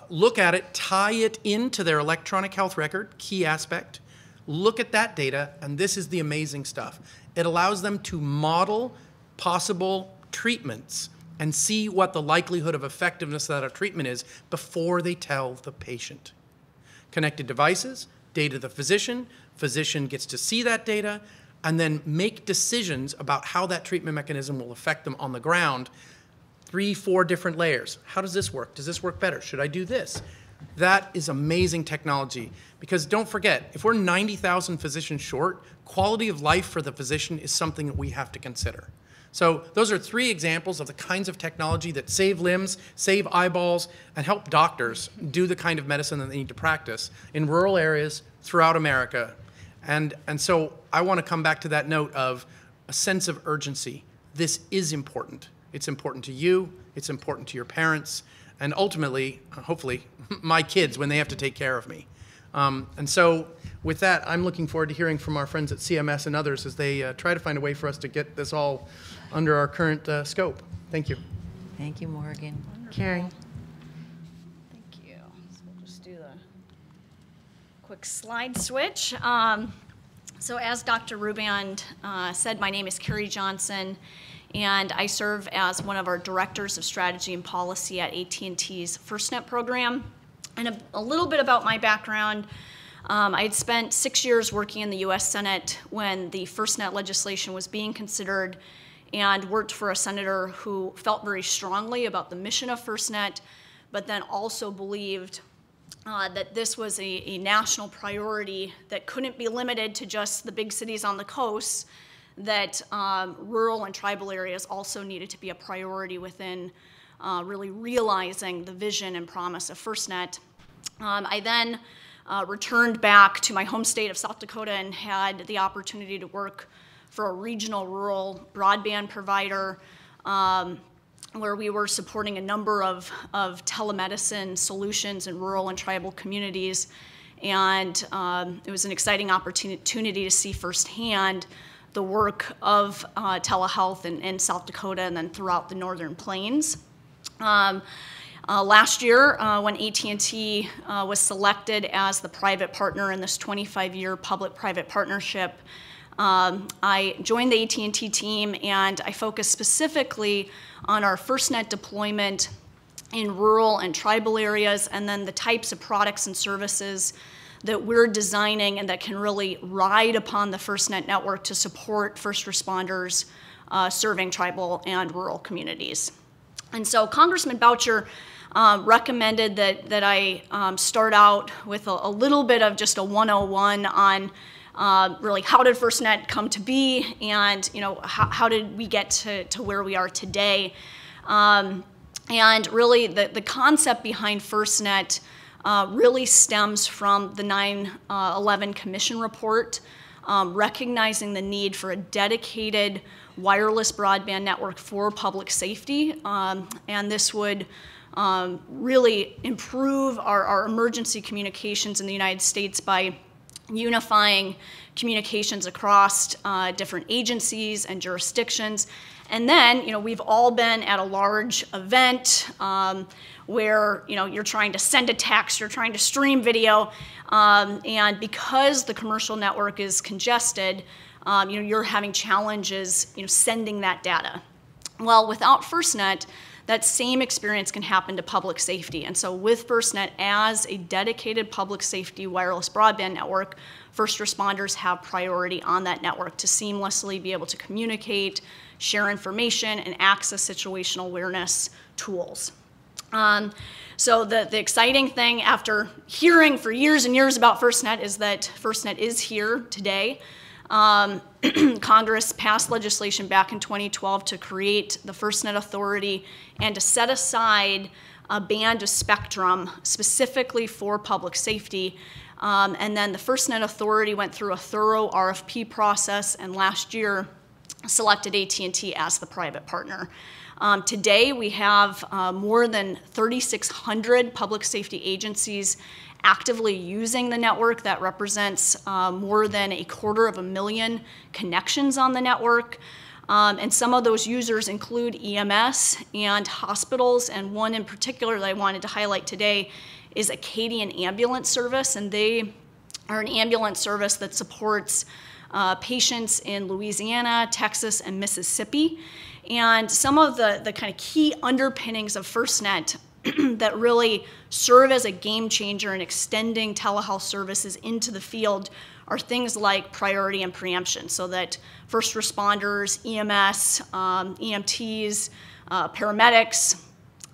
look at it, tie it into their electronic health record, key aspect, look at that data, and this is the amazing stuff. It allows them to model possible treatments and see what the likelihood of effectiveness of that treatment is before they tell the patient. Connected devices, data to the physician gets to see that data, and then make decisions about how that treatment mechanism will affect them on the ground. 3, 4 different layers. How does this work? Does this work better? Should I do this? That is amazing technology, because don't forget, if we're 90,000 physicians short, quality of life for the physician is something that we have to consider. So those are 3 examples of the kinds of technology that save limbs, save eyeballs, and help doctors do the kind of medicine that they need to practice in rural areas throughout America. And so I want to come back to that note of a sense of urgency. This is important. It's important to you, it's important to your parents, and ultimately, hopefully, my kids when they have to take care of me. And so with that, I'm looking forward to hearing from our friends at CMS and others as they try to find a way for us to get this all under our current scope. Thank you. Thank you, Morgan. Carrie. Thank you. So we'll just do the quick slide switch. So as Dr. Ruband said, my name is Carrie Johnson, and I serve as one of our directors of strategy and policy at AT&T's FirstNet program. And a little bit about my background. I had spent 6 years working in the U.S. Senate when the FirstNet legislation was being considered, and worked for a senator who felt very strongly about the mission of FirstNet, but then also believed that this was a national priority that couldn't be limited to just the big cities on the coast, that rural and tribal areas also needed to be a priority within really realizing the vision and promise of FirstNet. I then returned back to my home state of South Dakota and had the opportunity to work for a regional rural broadband provider where we were supporting a number of telemedicine solutions in rural and tribal communities. And it was an exciting opportunity to see firsthand the work of telehealth in South Dakota and then throughout the Northern Plains. Last year, when AT&T was selected as the private partner in this 25-year public-private partnership, I joined the AT&T team, and I focused specifically on our FirstNet deployment in rural and tribal areas, and then the types of products and services that we're designing and that can really ride upon the FirstNet network to support first responders serving tribal and rural communities. And so Congressman Boucher recommended that I start out with a little bit of just a 101 on really how did FirstNet come to be, and how did we get to where we are today. And really the concept behind FirstNet really stems from the 9/11 Commission report, recognizing the need for a dedicated wireless broadband network for public safety, and this would really improve our emergency communications in the United States by unifying communications across different agencies and jurisdictions. And then, we've all been at a large event where, you're trying to send a text, you're trying to stream video, and because the commercial network is congested, you're having challenges, sending that data. Well, without FirstNet, that same experience can happen to public safety. And so with FirstNet as a dedicated public safety wireless broadband network, first responders have priority on that network to seamlessly be able to communicate, share information, and access situational awareness tools. So the exciting thing after hearing for years and years about FirstNet is that FirstNet is here today. Congress passed legislation back in 2012 to create the FirstNet Authority and to set aside a band of spectrum specifically for public safety. And then the FirstNet Authority went through a thorough RFP process, and last year selected AT&T as the private partner. Today we have more than 3,600 public safety agencies actively using the network. That represents more than 250,000 connections on the network. And some of those users include EMS and hospitals, and one in particular that I wanted to highlight today is Acadian Ambulance Service, and they are an ambulance service that supports patients in Louisiana, Texas, and Mississippi. And some of the kind of key underpinnings of FirstNet that really serve as a game changer in extending telehealth services into the field are things like priority and preemption, so that first responders, EMS, EMTs, paramedics,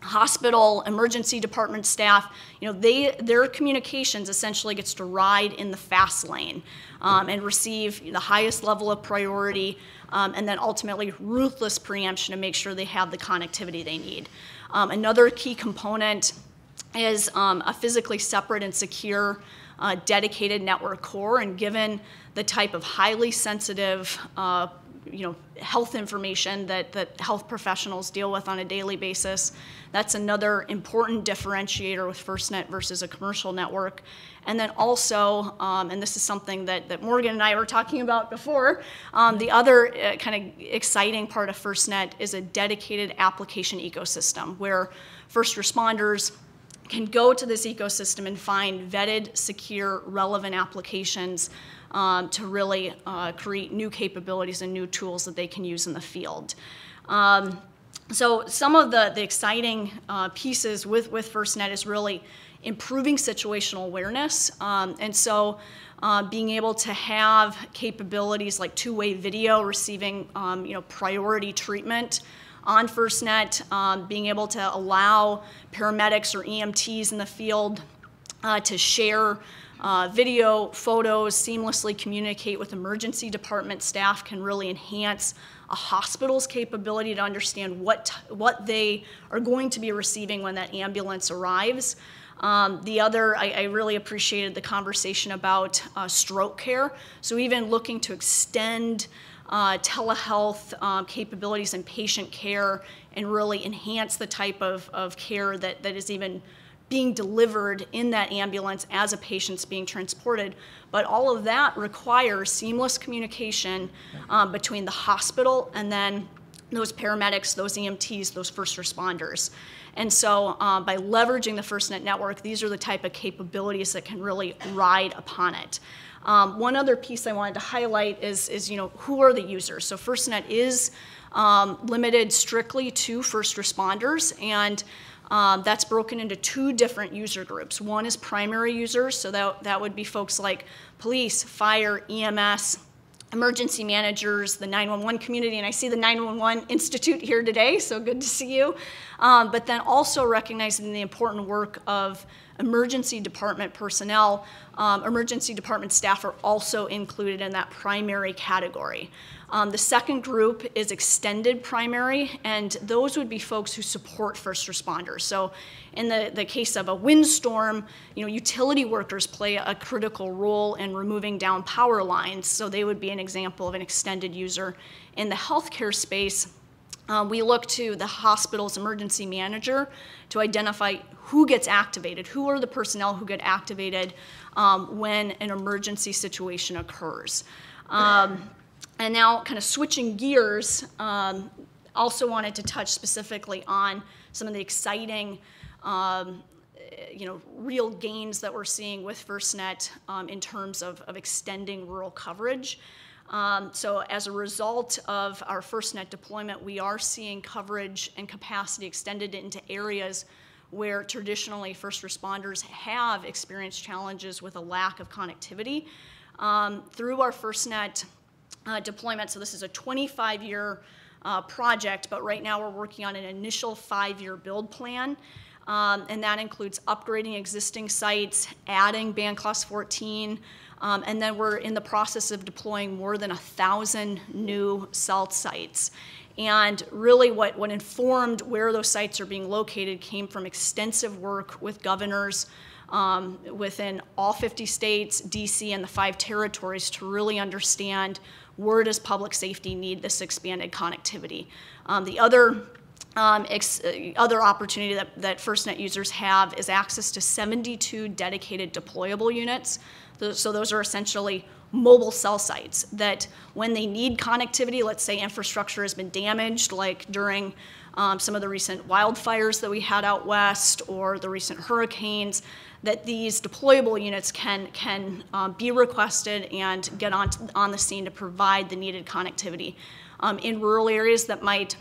hospital, emergency department staff, their communications essentially gets to ride in the fast lane and receive the highest level of priority, and then ultimately ruthless preemption to make sure they have the connectivity they need. Another key component is a physically separate and secure dedicated network core, and given the type of highly sensitive health information that health professionals deal with on a daily basis, that's another important differentiator with FirstNet versus a commercial network. And then also, and this is something that Morgan and I were talking about before, the other kind of exciting part of FirstNet is a dedicated application ecosystem where first responders can go to this ecosystem and find vetted, secure, relevant applications to really create new capabilities and new tools that they can use in the field. So some of the exciting pieces with FirstNet is really improving situational awareness. And so being able to have capabilities like two-way video, receiving priority treatment on FirstNet, being able to allow paramedics or EMTs in the field to share video, photos, seamlessly communicate with emergency department staff can really enhance a hospital's capability to understand what they are going to be receiving when that ambulance arrives. The other, I really appreciated the conversation about stroke care. So even looking to extend telehealth capabilities in patient care and really enhance the type of care that is even being delivered in that ambulance as a patient's being transported. But all of that requires seamless communication between the hospital and then those paramedics, those EMTs, those first responders. And so by leveraging the FirstNet network, these are the type of capabilities that can really ride upon it. One other piece I wanted to highlight is who are the users? So FirstNet is limited strictly to first responders, and That's broken into 2 different user groups. One is primary users, so that would be folks like police, fire, EMS, emergency managers, the 911 community, and I see the 911 Institute here today, so good to see you. But then also recognizing the important work of emergency department personnel. Emergency department staff are also included in that primary category. The second group is extended primary, and those would be folks who support first responders. So in the case of a windstorm, utility workers play a critical role in removing down power lines, so they would be an example of an extended user. In the healthcare space, we look to the hospital's emergency manager to identify who gets activated, who are the personnel who get activated when an emergency situation occurs. And now kind of switching gears, also wanted to touch specifically on some of the exciting real gains that we're seeing with FirstNet in terms of extending rural coverage. So as a result of our FirstNet deployment, we are seeing coverage and capacity extended into areas where traditionally first responders have experienced challenges with a lack of connectivity. Through our FirstNet deployment, so this is a 25-year project, but right now we're working on an initial 5-year build plan, and that includes upgrading existing sites, adding band class 14, and then we're in the process of deploying more than 1,000 new cell sites. And really what informed where those sites are being located came from extensive work with governors within all 50 states, DC, and the 5 territories to really understand where does public safety need this expanded connectivity. The other opportunity that FirstNet users have is access to 72 dedicated deployable units. So those are essentially mobile cell sites that when they need connectivity, let's say infrastructure has been damaged, like during some of the recent wildfires that we had out west or the recent hurricanes, that these deployable units can be requested and get on the scene to provide the needed connectivity. In rural areas that might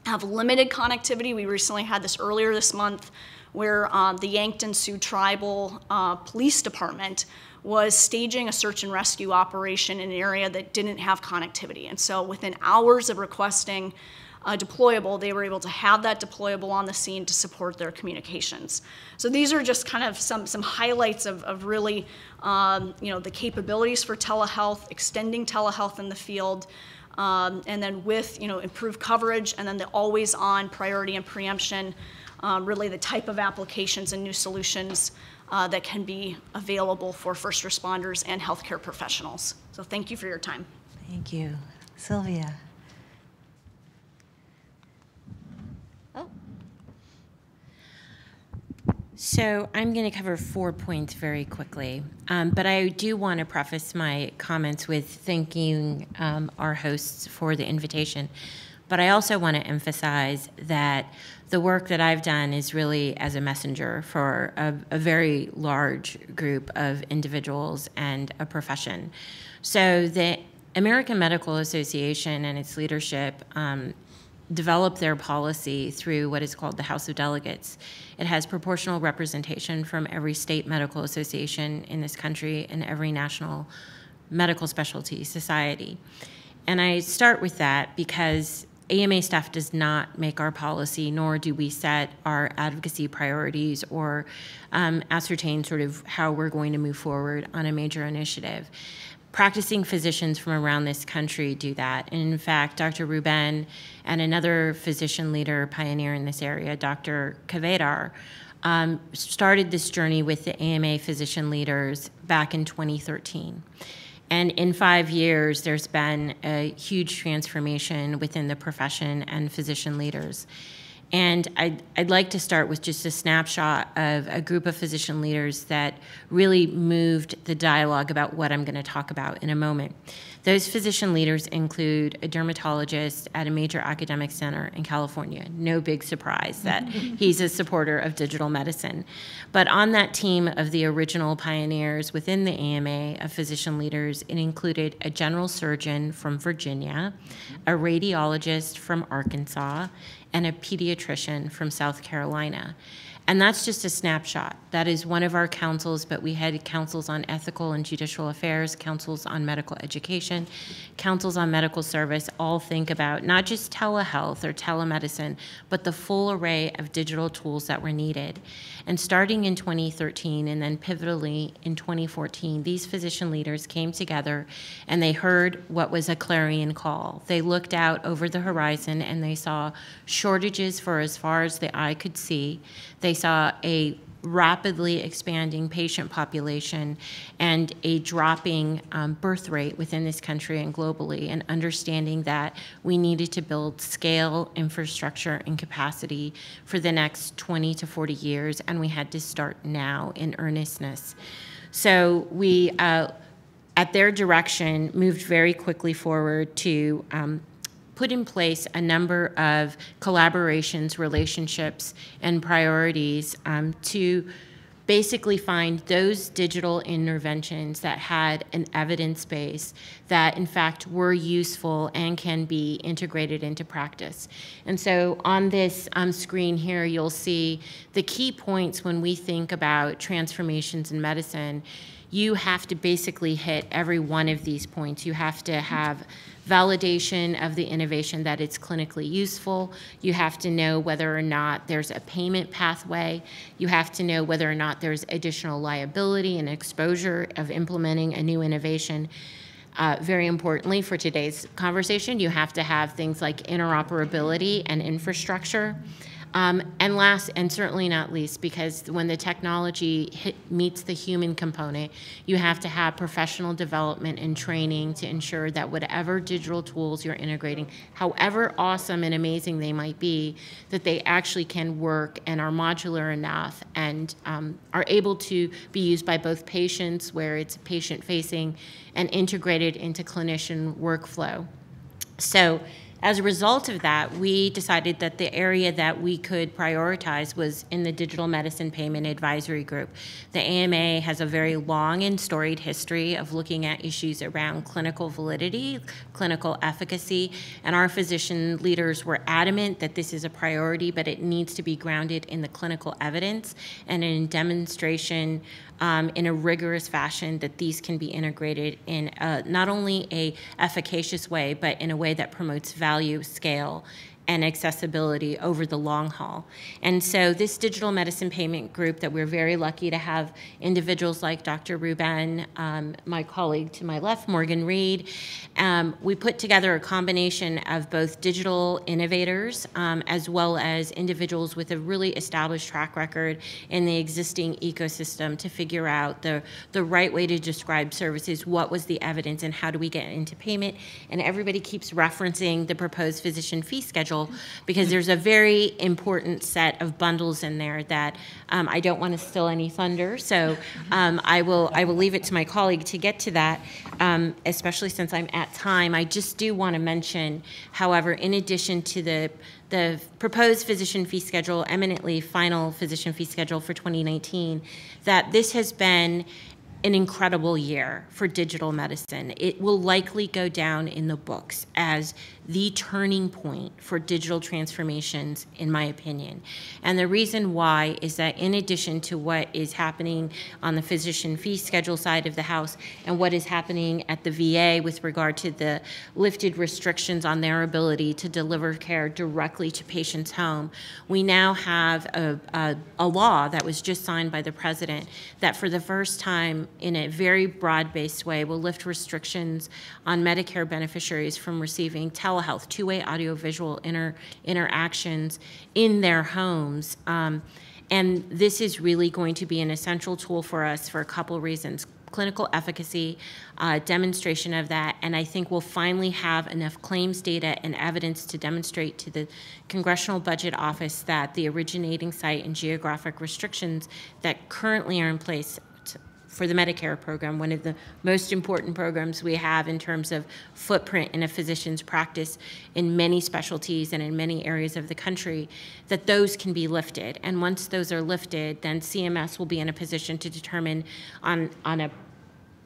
have limited connectivity, we recently had this earlier this month where the Yankton Sioux Tribal Police Department was staging a search and rescue operation in an area that didn't have connectivity. And so within hours of requesting a deployable, they were able to have that deployable on the scene to support their communications. So these are just kind of some highlights of really the capabilities for telehealth, extending telehealth in the field, and then with improved coverage and then the always-on priority and preemption, really the type of applications and new solutions that can be available for first responders and healthcare professionals. So thank you for your time. Thank you. Sylvia. So I'm going to cover 4 points very quickly, but I do want to preface my comments with thanking our hosts for the invitation. But I also want to emphasize that the work that I've done is really as a messenger for a very large group of individuals and a profession. So the American Medical Association and its leadership developed their policy through what is called the House of Delegates. It has proportional representation from every state medical association in this country and every national medical specialty society. And I start with that because AMA staff does not make our policy, nor do we set our advocacy priorities or ascertain sort of how we're going to move forward on a major initiative. Practicing physicians from around this country do that. And in fact, Dr. Ruben and another physician leader pioneer in this area, Dr. Kvedar, started this journey with the AMA physician leaders back in 2013. And in 5 years, there's been a huge transformation within the profession and physician leaders. And I'd like to start with just a snapshot of a group of physician leaders that really moved the dialogue about what I'm going to talk about in a moment. Those physician leaders include a dermatologist at a major academic center in California. No big surprise that he's a supporter of digital medicine. But on that team of the original pioneers within the AMA of physician leaders, it included a general surgeon from Virginia, a radiologist from Arkansas, and a pediatrician from South Carolina. And that's just a snapshot. That is one of our councils, but we had councils on ethical and judicial affairs, councils on medical education, councils on medical service, all think about not just telehealth or telemedicine, but the full array of digital tools that were needed. And starting in 2013 and then pivotally in 2014, these physician leaders came together and they heard what was a clarion call. They looked out over the horizon and they saw shortages for as far as the eye could see. They saw a rapidly expanding patient population and a dropping birth rate within this country and globally, and understanding that we needed to build scale, infrastructure, and capacity for the next 20 to 40 years, and we had to start now in earnestness. So we, at their direction, moved very quickly forward to put in place a number of collaborations, relationships, and priorities to basically find those digital interventions that had an evidence base that in fact were useful and can be integrated into practice. And so on this screen here, you'll see the key points when we think about transformations in medicine. You have to basically hit every one of these points. You have to have validation of the innovation that it's clinically useful. You have to know whether or not there's a payment pathway. You have to know whether or not there's additional liability and exposure of implementing a new innovation. Very importantly for today's conversation, you have to have things like interoperability and infrastructure. And last, and certainly not least, because when the technology meets the human component, you have to have professional development and training to ensure that whatever digital tools you're integrating, however awesome and amazing they might be, that they actually can work and are modular enough and are able to be used by both patients, where it's patient-facing, and integrated into clinician workflow. So, as a result of that, we decided that the area that we could prioritize was in the Digital Medicine Payment Advisory Group. The AMA has a very long and storied history of looking at issues around clinical validity, clinical efficacy, and our physician leaders were adamant that this is a priority, but it needs to be grounded in the clinical evidence and in demonstration in a rigorous fashion that these can be integrated in not only a efficacious way, but in a way that promotes value, scale, and accessibility over the long haul. And so this digital medicine payment group that we're very lucky to have individuals like Dr. Ruben, my colleague to my left, Morgan Reed, we put together a combination of both digital innovators as well as individuals with a really established track record in the existing ecosystem to figure out the right way to describe services, what was the evidence, and how do we get into payment. And everybody keeps referencing the proposed physician fee schedule because there's a very important set of bundles in there that I don't want to steal any thunder, so I will leave it to my colleague to get to that, especially since I'm at time. I just do want to mention, however, in addition to the proposed physician fee schedule, eminently final physician fee schedule for 2019, that this has been an incredible year for digital medicine. It will likely go down in the books as the turning point for digital transformations, in my opinion. And the reason why is that in addition to what is happening on the physician fee schedule side of the house and what is happening at the VA with regard to the lifted restrictions on their ability to deliver care directly to patients' home, we now have a law that was just signed by the president that for the first time in a very broad-based way will lift restrictions on Medicare beneficiaries from receiving telehealth, two-way audiovisual interactions in their homes. And this is really going to be an essential tool for us for a couple reasons. Clinical efficacy, demonstration of that, and I think we'll finally have enough claims data and evidence to demonstrate to the Congressional Budget Office that the originating site and geographic restrictions that currently are in place for the Medicare program, one of the most important programs we have in terms of footprint in a physician's practice in many specialties and in many areas of the country, that those can be lifted. And once those are lifted, then CMS will be in a position to determine on a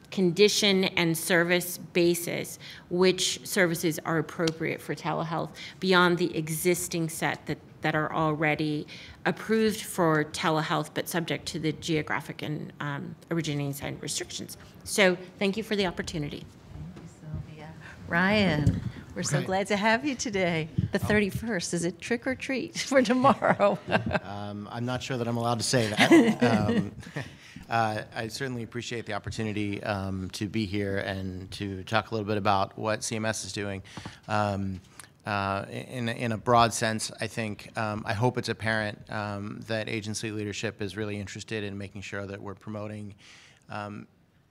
condition and service basis which services are appropriate for telehealth beyond the existing set that are already approved for telehealth but subject to the geographic and originating site restrictions. So thank you for the opportunity. Thank you, Sylvia. Ryan, we're so glad to have you today. The 31st, is it trick or treat for tomorrow? I'm not sure that I'm allowed to say that. I certainly appreciate the opportunity to be here and to talk a little bit about what CMS is doing. In a broad sense, I think, I hope it's apparent that agency leadership is really interested in making sure that we're promoting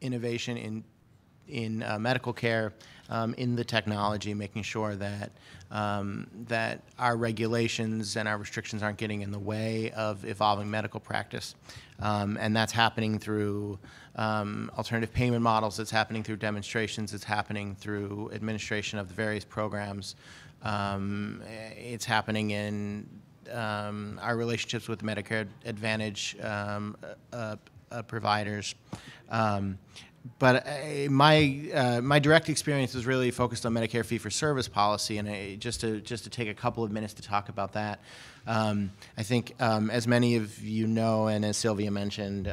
innovation in medical care, in the technology, making sure that that our regulations and our restrictions aren't getting in the way of evolving medical practice. And that's happening through alternative payment models, it's happening through demonstrations, it's happening through administration of the various programs. It's happening in our relationships with Medicare Advantage providers. But my direct experience is really focused on Medicare fee-for-service policy, and just to take a couple of minutes to talk about that. I think, as many of you know, and as Sylvia mentioned,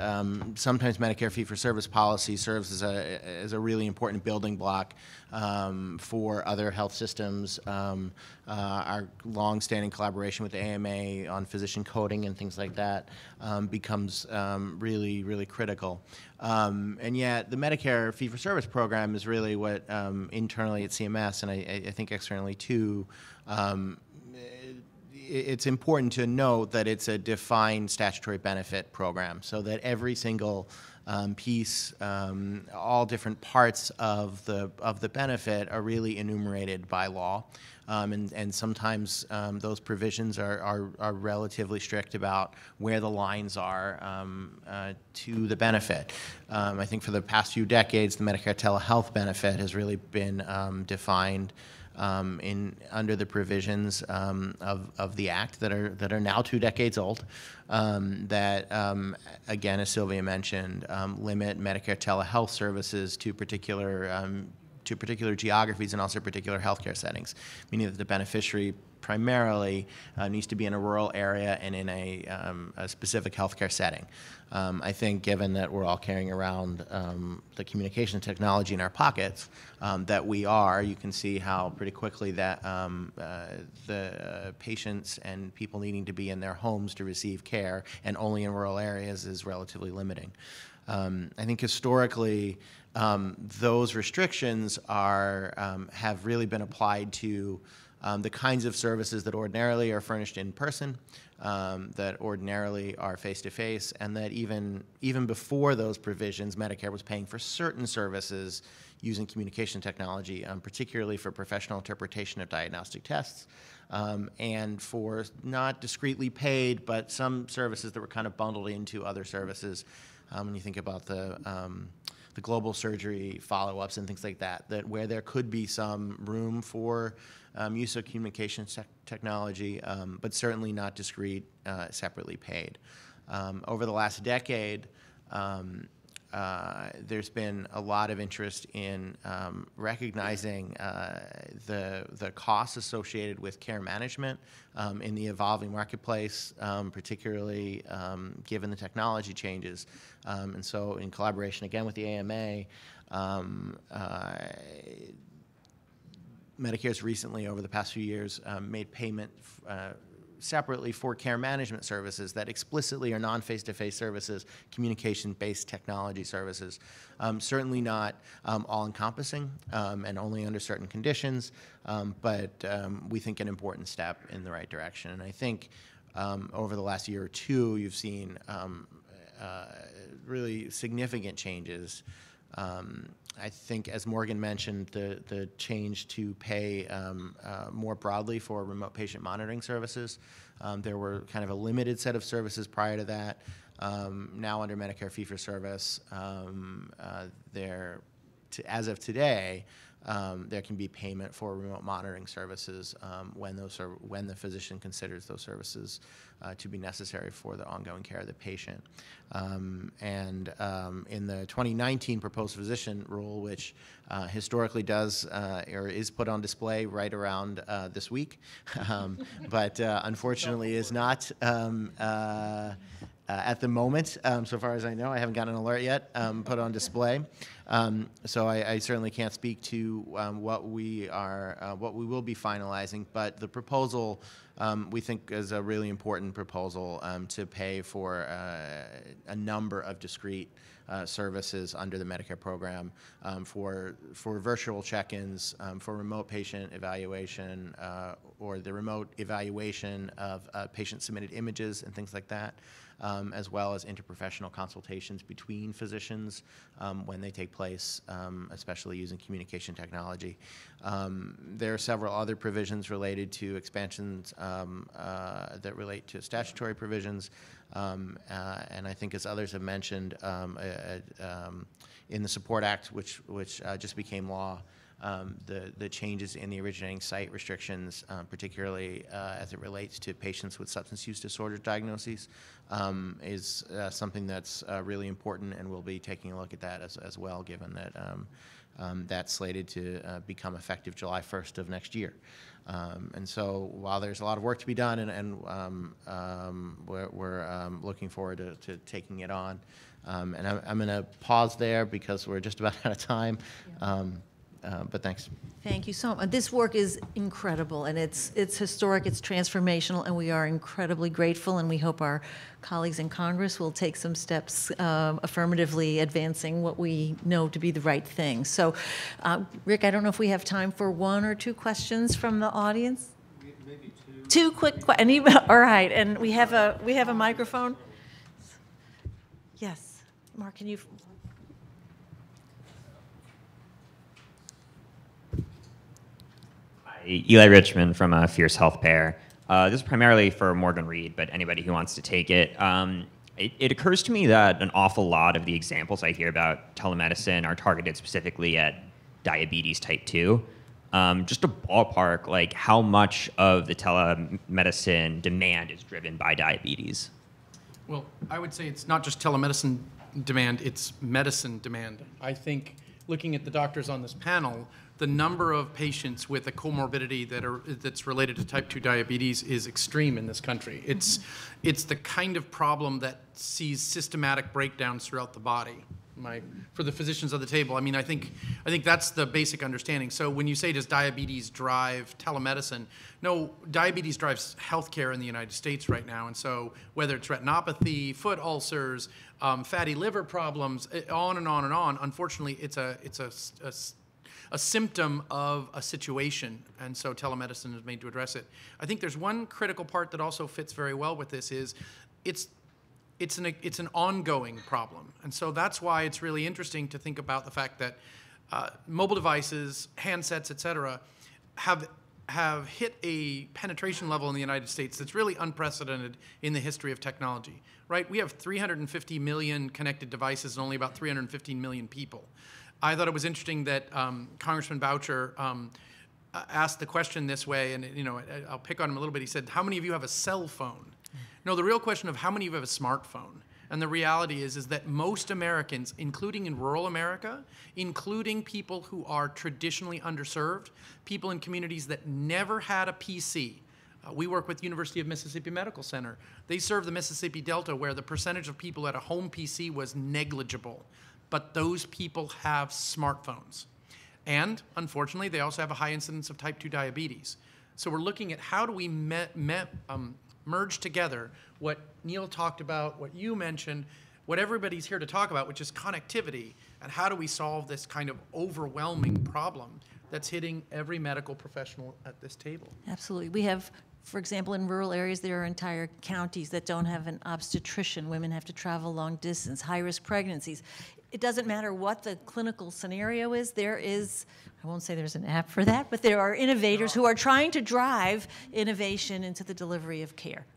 sometimes Medicare fee-for-service policy serves as a really important building block for other health systems. Our long-standing collaboration with the AMA on physician coding and things like that becomes really, really critical. And yet, the Medicare fee-for-service program is really what internally at CMS, and I think externally too, it's important to note that it's a defined statutory benefit program, so that every single piece, all different parts of the benefit are really enumerated by law. And sometimes those provisions are relatively strict about where the lines are to the benefit. I think for the past few decades, the Medicare telehealth benefit has really been defined under the provisions of the Act that are now 2 decades old, that again, as Sylvia mentioned, limit Medicare telehealth services to particular geographies and also particular healthcare settings, meaning that the beneficiary primarily needs to be in a rural area and in a specific healthcare setting. I think given that we're all carrying around the communication technology in our pockets, that you can see how pretty quickly that the patients and people needing to be in their homes to receive care and only in rural areas is relatively limiting. I think historically, those restrictions have really been applied to the kinds of services that ordinarily are furnished in person, that ordinarily are face-to-face, and that even before those provisions, Medicare was paying for certain services using communication technology, particularly for professional interpretation of diagnostic tests, and for not discretely paid, but some services that were kind of bundled into other services. When you think about the global surgery follow-ups and things like that, where there could be some room for use of communication technology, but certainly not discrete, separately paid. Over the last decade, there's been a lot of interest in recognizing the costs associated with care management in the evolving marketplace, particularly given the technology changes. And so in collaboration again with the AMA, Medicare's recently, over the past few years, made payment separately for care management services that explicitly are non-face-to-face services, communication-based technology services. Certainly not all-encompassing and only under certain conditions, but we think an important step in the right direction. And I think over the last year or two, you've seen really significant changes. I think, as Morgan mentioned, the change to pay more broadly for remote patient monitoring services. There were kind of a limited set of services prior to that. Now under Medicare fee-for-service, as of today, there can be payment for remote monitoring services when the physician considers those services to be necessary for the ongoing care of the patient. In the 2019 proposed physician rule, which historically does or is put on display right around this week, but unfortunately is not at the moment, so far as I know. I haven't gotten an alert yet put on display. So I certainly can't speak to what we will be finalizing, but the proposal we think is a really important proposal to pay for a number of discrete services under the Medicare program for virtual check-ins, for remote patient evaluation, or the remote evaluation of patient-submitted images and things like that, as well as interprofessional consultations between physicians when they take place, especially using communication technology. There are several other provisions related to expansions that relate to statutory provisions, and I think, as others have mentioned, in the Support Act, which just became law, the changes in the originating site restrictions, particularly as it relates to patients with substance use disorder diagnoses, is something that's really important, and we'll be taking a look at that as well, given that that's slated to become effective July 1st of next year. And so while there's a lot of work to be done, and we're looking forward to taking it on, and I'm going to pause there because we're just about out of time. But thanks. Thank you so much. This work is incredible, and it's historic, it's transformational, and we are incredibly grateful, and we hope our colleagues in Congress will take some steps affirmatively advancing what we know to be the right thing. So, Rick, I don't know if we have time for one or two questions from the audience? Maybe two. Two quick questions. All right, and we have a microphone? Yes. Mark, can you... Eli Richmond from Fierce Health Pair. This is primarily for Morgan Reed, but anybody who wants to take it. It occurs to me that an awful lot of the examples I hear about telemedicine are targeted specifically at diabetes type 2. Just a ballpark, like how much of the telemedicine demand is driven by diabetes? Well, I would say it's not just telemedicine demand, it's medicine demand. I think looking at the doctors on this panel, the number of patients with a comorbidity that's related to type 2 diabetes is extreme in this country. It's the kind of problem that sees systematic breakdowns throughout the body. For the physicians at the table, I mean, I think that's the basic understanding. So when you say, does diabetes drive telemedicine? No, diabetes drives healthcare in the United States right now. And so whether it's retinopathy, foot ulcers, fatty liver problems, on and on and on, unfortunately, it's a symptom of a situation, and so telemedicine is made to address it. I think there's one critical part that also fits very well with this is it's an ongoing problem, and so that's why it's really interesting to think about the fact that mobile devices, handsets, et cetera, have hit a penetration level in the United States that's really unprecedented in the history of technology, right? We have 350 million connected devices and only about 315 million people. I thought it was interesting that Congressman Boucher asked the question this way, and I'll pick on him a little bit. He said, how many of you have a cell phone? No, the real question of how many of you have a smartphone. And the reality is that most Americans, including in rural America, including people who are traditionally underserved, people in communities that never had a PC. We work with University of Mississippi Medical Center. They serve the Mississippi Delta, where the percentage of people at a home PC was negligible. But those people have smartphones. And unfortunately, they also have a high incidence of type 2 diabetes. So we're looking at how do we merge together what Neil talked about, what you mentioned, what everybody's here to talk about, which is connectivity, and how do we solve this kind of overwhelming problem that's hitting every medical professional at this table. Absolutely. We have, for example, in rural areas, there are entire counties that don't have an obstetrician. Women have to travel long distance, high-risk pregnancies. It doesn't matter what the clinical scenario is. There is, I won't say there's an app for that, but there are innovators who are trying to drive innovation into the delivery of care.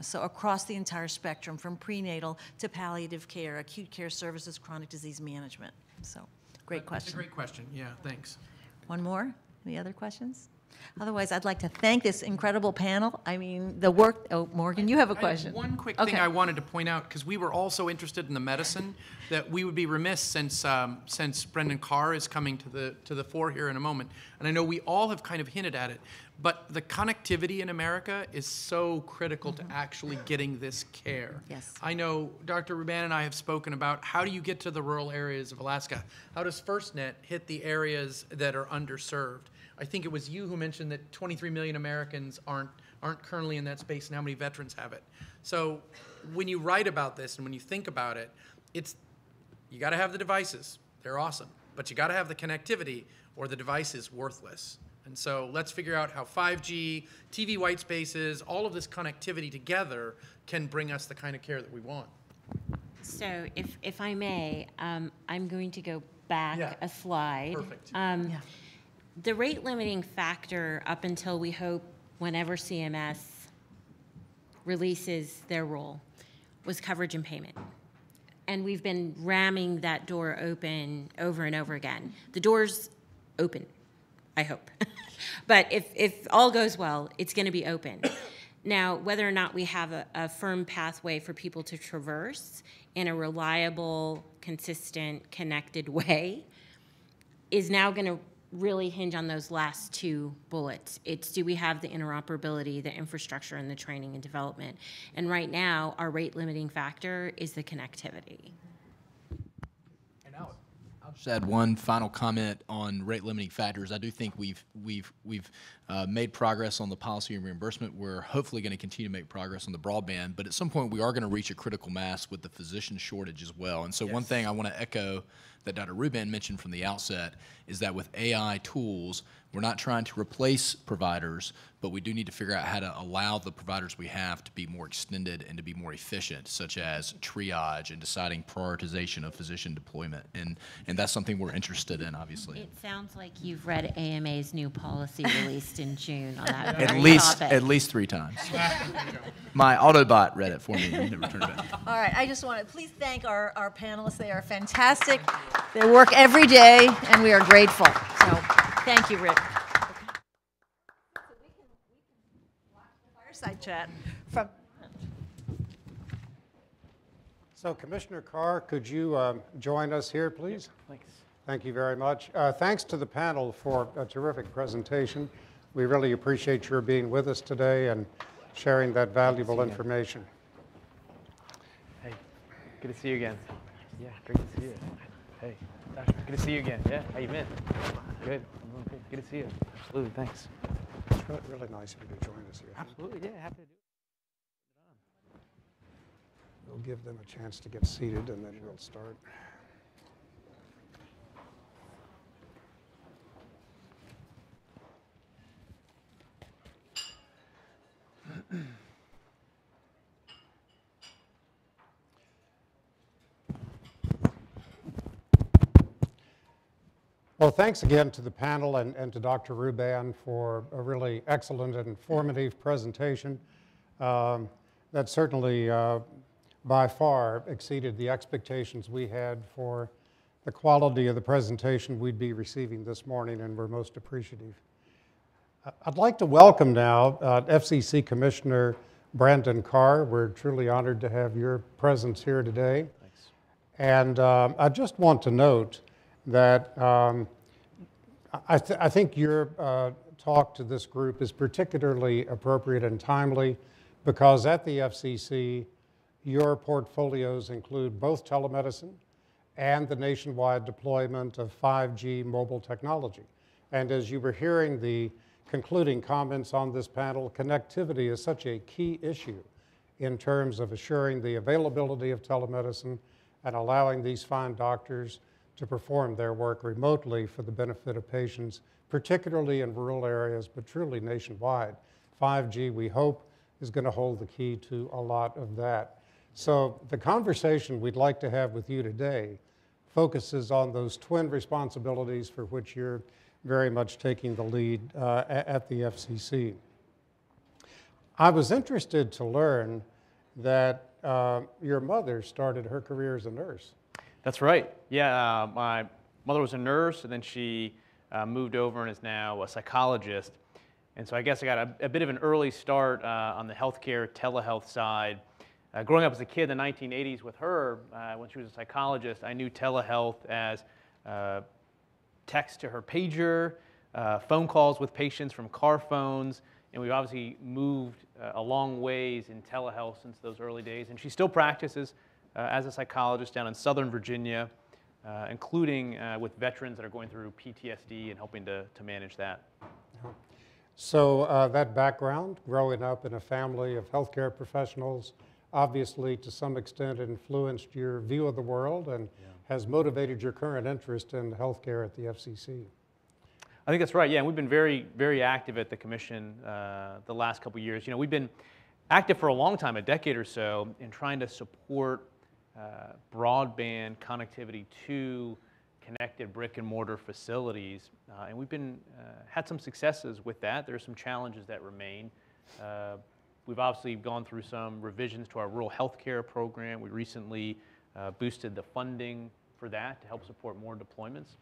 So across the entire spectrum, from prenatal to palliative care, acute care services, chronic disease management. So great question. That's a great question. Yeah, thanks. One more? Any other questions? Otherwise, I'd like to thank this incredible panel. I mean, the work, oh, Morgan, you have a question. One quick thing I wanted to point out, because we were also interested in the medicine, that we would be remiss since Brendan Carr is coming to the fore here in a moment, and I know we all have kind of hinted at it, but the connectivity in America is so critical to actually getting this care. Yes. I know Dr. Ruban and I have spoken about how do you get to the rural areas of Alaska? How does FirstNet hit the areas that are underserved? I think it was you who mentioned that 23 million Americans aren't currently in that space, and how many veterans have it. So when you write about this and when you think about it, you got to have the devices. They're awesome. But you got to have the connectivity, or the device is worthless. And so let's figure out how 5G, TV white spaces, all of this connectivity together can bring us the kind of care that we want. So if I may, I'm going to go back a slide. Perfect. The rate limiting factor up until we hope whenever CMS releases their rule was coverage and payment. And we've been ramming that door open over and over again. The door's open, I hope. But if all goes well, it's going to be open. Now, whether or not we have a firm pathway for people to traverse in a reliable, consistent, connected way is now going to really hinge on those last two bullets. It's, do we have the interoperability, the infrastructure, and the training and development? And right now, our rate limiting factor is the connectivity. And I'll just add one final comment on rate limiting factors. I do think we've made progress on the policy and reimbursement. We're hopefully going to continue to make progress on the broadband, but at some point we are going to reach a critical mass with the physician shortage as well. And so one thing I want to echo that Dr. Ruban mentioned from the outset is that with AI tools, we're not trying to replace providers, but we do need to figure out how to allow the providers we have to be more extended and to be more efficient, such as triage and deciding prioritization of physician deployment. And that's something we're interested in, obviously. It sounds like you've read AMA's new policy released in June on that At very least topic. at least 3 times. My Autobot read it for me and returned it back. All right, I just want to please thank our panelists. They are fantastic. They work every day, and we are grateful. So thank you, Rick. So we can watch the fireside chat from. So Commissioner Carr, could you join us here, please? Thanks. Thank you very much. Thanks to the panel for a terrific presentation. We really appreciate your being with us today and sharing that valuable information. Hey, good to see you again. Yeah, great to see you. Hey, Doctor, good to see you again. Yeah, how you been? Good. I'm doing good. Good to see you. Absolutely, thanks. It's really nice of you to join us here. Absolutely, yeah, happy to do it. We'll give them a chance to get seated and then we'll start. Well, thanks again to the panel and to Dr. Ruban for a really excellent and informative presentation. That certainly by far exceeded the expectations we had for the quality of the presentation we'd be receiving this morning, and we're most appreciative. I'd like to welcome now FCC Commissioner Brendan Carr. We're truly honored to have your presence here today. Thanks. And I just want to note that I think your talk to this group is particularly appropriate and timely because at the FCC, your portfolios include both telemedicine and the nationwide deployment of 5G mobile technology. And as you were hearing the concluding comments on this panel, connectivity is such a key issue in terms of assuring the availability of telemedicine and allowing these fine doctors to perform their work remotely for the benefit of patients, particularly in rural areas, but truly nationwide. 5G, we hope, is going to hold the key to a lot of that. So the conversation we'd like to have with you today focuses on those twin responsibilities for which you're very much taking the lead at the FCC. I was interested to learn that your mother started her career as a nurse. That's right. Yeah, my mother was a nurse, and then she moved over and is now a psychologist. And so I guess I got a bit of an early start on the healthcare telehealth side. Growing up as a kid in the 1980s with her, when she was a psychologist, I knew telehealth as text to her pager, phone calls with patients from car phones, and we've obviously moved a long ways in telehealth since those early days. And she still practices as a psychologist down in Southern Virginia, including with veterans that are going through PTSD and helping to manage that. So that background, growing up in a family of healthcare professionals, obviously to some extent influenced your view of the world and has motivated your current interest in healthcare at the FCC. I think that's right, yeah, and we've been very, very active at the Commission the last couple of years. You know, we've been active for a long time, a decade or so, in trying to support broadband connectivity to connected brick and mortar facilities, and we've been had some successes with that. There are some challenges that remain. We've obviously gone through some revisions to our rural health care program. We recently boosted the funding for that to help support more deployments.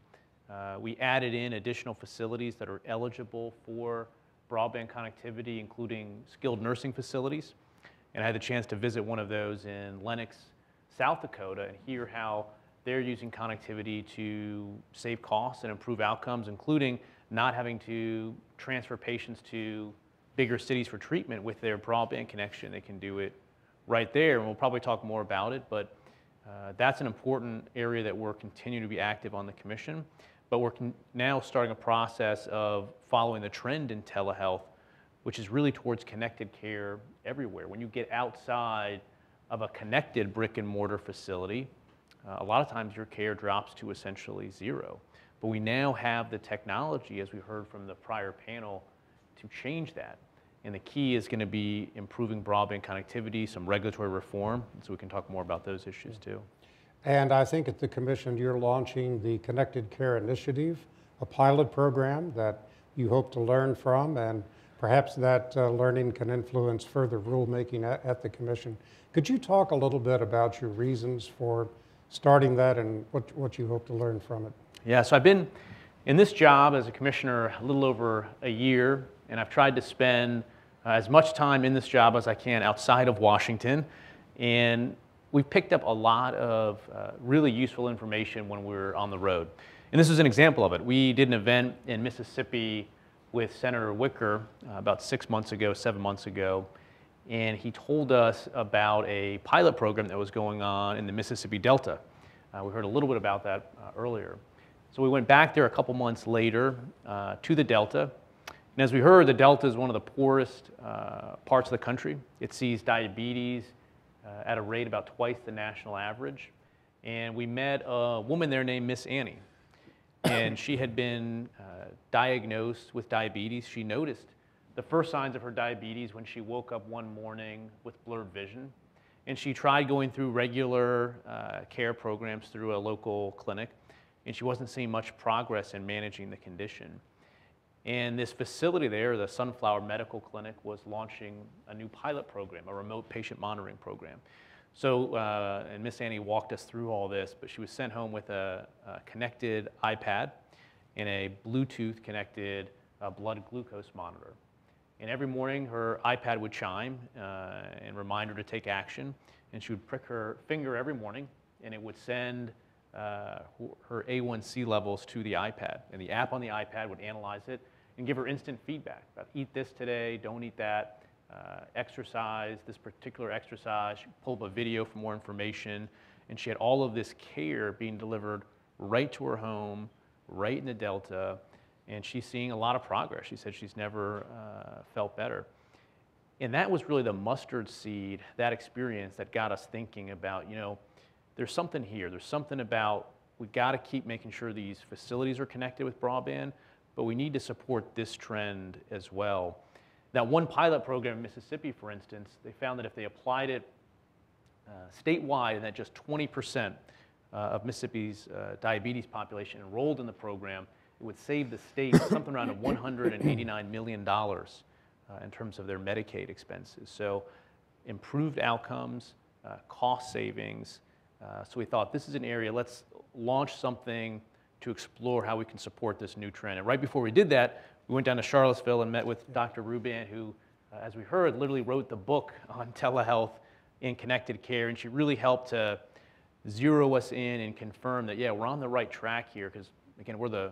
We added in additional facilities that are eligible for broadband connectivity, including skilled nursing facilities. And I had the chance to visit one of those in Lenox, South Dakota, and hear how they're using connectivity to save costs and improve outcomes, including not having to transfer patients to bigger cities for treatment with their broadband connection. They can do it right there, and we'll probably talk more about it, but that's an important area that we're continuing to be active on the Commission. But we're now starting a process of following the trend in telehealth, which is really towards connected care everywhere. When you get outside of a connected brick and mortar facility, a lot of times your care drops to essentially zero. But we now have the technology, as we heard from the prior panel, to change that. And the key is going to be improving broadband connectivity, some regulatory reform, so we can talk more about those issues too. And I think at the Commission you're launching the Connected Care Initiative, a pilot program that you hope to learn from, and perhaps that learning can influence further rulemaking at the Commission. Could you talk a little bit about your reasons for starting that and what you hope to learn from it? Yeah, so I've been in this job as a commissioner a little over a year, and I've tried to spend as much time in this job as I can outside of Washington. And we've picked up a lot of really useful information when we're on the road. And this is an example of it. We did an event in Mississippi with Senator Wicker about 7 months ago, and he told us about a pilot program that was going on in the Mississippi Delta. We heard a little bit about that earlier. So we went back there a couple months later to the Delta. And as we heard, the Delta is one of the poorest parts of the country. It sees diabetes at a rate about twice the national average. And we met a woman there named Miss Annie. And she had been diagnosed with diabetes. She noticed the first signs of her diabetes when she woke up one morning with blurred vision. And she tried going through regular care programs through a local clinic, and she wasn't seeing much progress in managing the condition. And this facility there, the Sunflower Medical Clinic, was launching a new pilot program, a remote patient monitoring program. So, and Miss Annie walked us through all this, but she was sent home with a connected iPad and a Bluetooth connected blood glucose monitor. And every morning her iPad would chime and remind her to take action, and she would prick her finger every morning, and it would send her A1C levels to the iPad. And the app on the iPad would analyze it and give her instant feedback about eat this today, don't eat that, exercise, this particular exercise, pull up a video for more information. And she had all of this care being delivered right to her home, right in the Delta, and she's seeing a lot of progress. She said she's never felt better. And that was really the mustard seed, that experience that got us thinking about, you know, there's something here. There's something about, we've got to keep making sure these facilities are connected with broadband, but we need to support this trend as well. Now, one pilot program in Mississippi, for instance, they found that if they applied it statewide, and that just 20% of Mississippi's diabetes population enrolled in the program, it would save the state something around $189 million in terms of their Medicaid expenses. So improved outcomes, cost savings. So we thought this is an area, let's launch something to explore how we can support this new trend. And right before we did that, we went down to Charlottesville and met with Dr. Ruban, who, as we heard, literally wrote the book on telehealth and connected care, and she really helped to zero us in and confirm that, yeah, we're on the right track here, because, again, we're the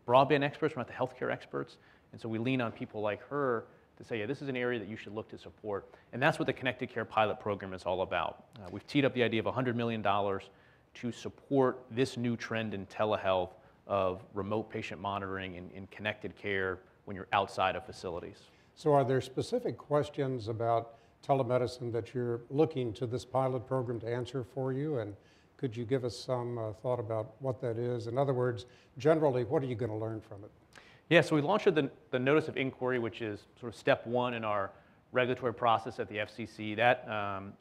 broadband experts, we're not the healthcare experts, and so we lean on people like her to say, yeah, this is an area that you should look to support. And that's what the Connected Care Pilot Program is all about. We've teed up the idea of $100 million to support this new trend in telehealth of remote patient monitoring and connected care when you're outside of facilities. So are there specific questions about telemedicine that you're looking to this pilot program to answer for you? And could you give us some thought about what that is? In other words, generally, what are you going to learn from it? Yeah, so we launched the notice of inquiry, which is sort of step one in our regulatory process at the FCC. That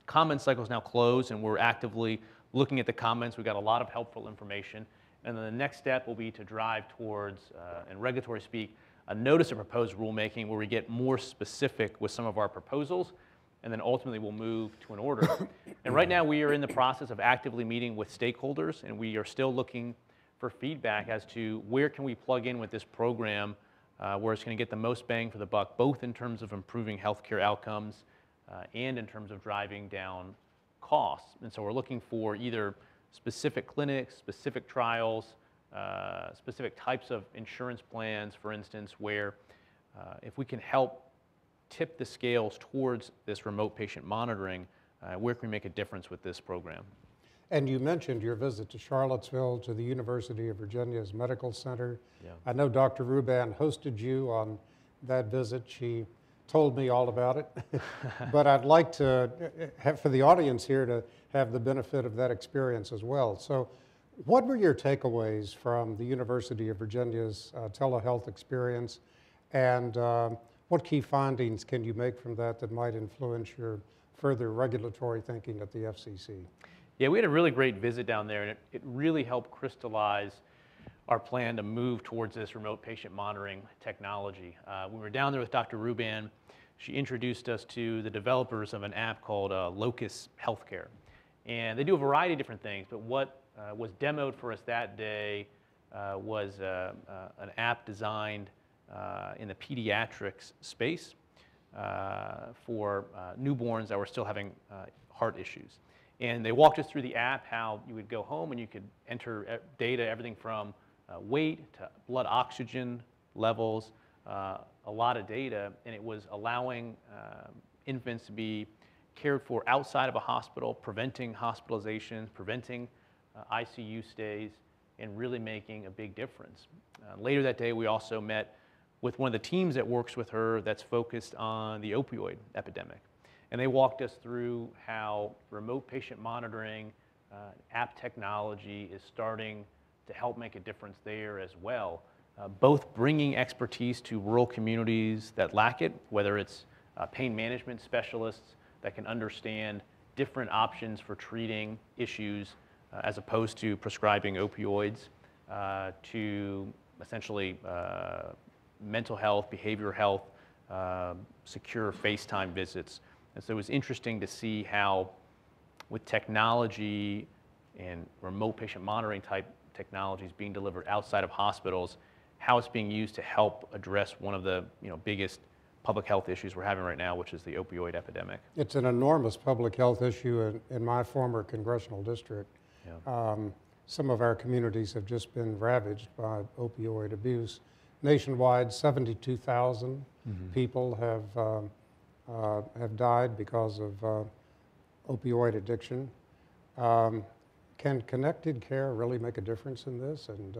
comment cycle is now closed, and we're actively looking at the comments. We've got a lot of helpful information. And then the next step will be to drive towards, in regulatory speak, a notice of proposed rulemaking where we get more specific with some of our proposals, and then ultimately we'll move to an order. And right now we are in the process of actively meeting with stakeholders, and we are still looking for feedback as to where can we plug in with this program where it's going to get the most bang for the buck, both in terms of improving healthcare outcomes and in terms of driving down costs. And so we're looking for either specific clinics, specific trials, specific types of insurance plans, for instance, where if we can help tip the scales towards this remote patient monitoring, where can we make a difference with this program? And you mentioned your visit to Charlottesville, to the University of Virginia's Medical Center. Yeah. I know Dr. Ruban hosted you on that visit. She told me all about it. But I'd like to have, for the audience here, to have the benefit of that experience as well. So what were your takeaways from the University of Virginia's telehealth experience? And what key findings can you make from that that might influence your further regulatory thinking at the FCC? Yeah, we had a really great visit down there, and it really helped crystallize our plan to move towards this remote patient monitoring technology. When we were down there with Dr. Ruban, she introduced us to the developers of an app called Locus Healthcare. And they do a variety of different things, but what was demoed for us that day was an app designed in the pediatrics space for newborns that were still having heart issues. And they walked us through the app, how you would go home and you could enter data, everything from weight to blood oxygen levels, a lot of data, and it was allowing infants to be cared for outside of a hospital, preventing hospitalizations, preventing ICU stays, and really making a big difference. Later that day, we also met with one of the teams that works with her that's focused on the opioid epidemic. And they walked us through how remote patient monitoring, app technology is starting to help make a difference there as well. Both bringing expertise to rural communities that lack it, whether it's pain management specialists that can understand different options for treating issues as opposed to prescribing opioids, to essentially mental health, behavioral health, secure FaceTime visits. And so it was interesting to see how with technology and remote patient monitoring type technologies being delivered outside of hospitals, how it's being used to help address one of the biggest public health issues we're having right now, which is the opioid epidemic. It's an enormous public health issue in my former congressional district. Yeah. Some of our communities have just been ravaged by opioid abuse. Nationwide, 72,000 people have died because of opioid addiction. Can connected care really make a difference in this? And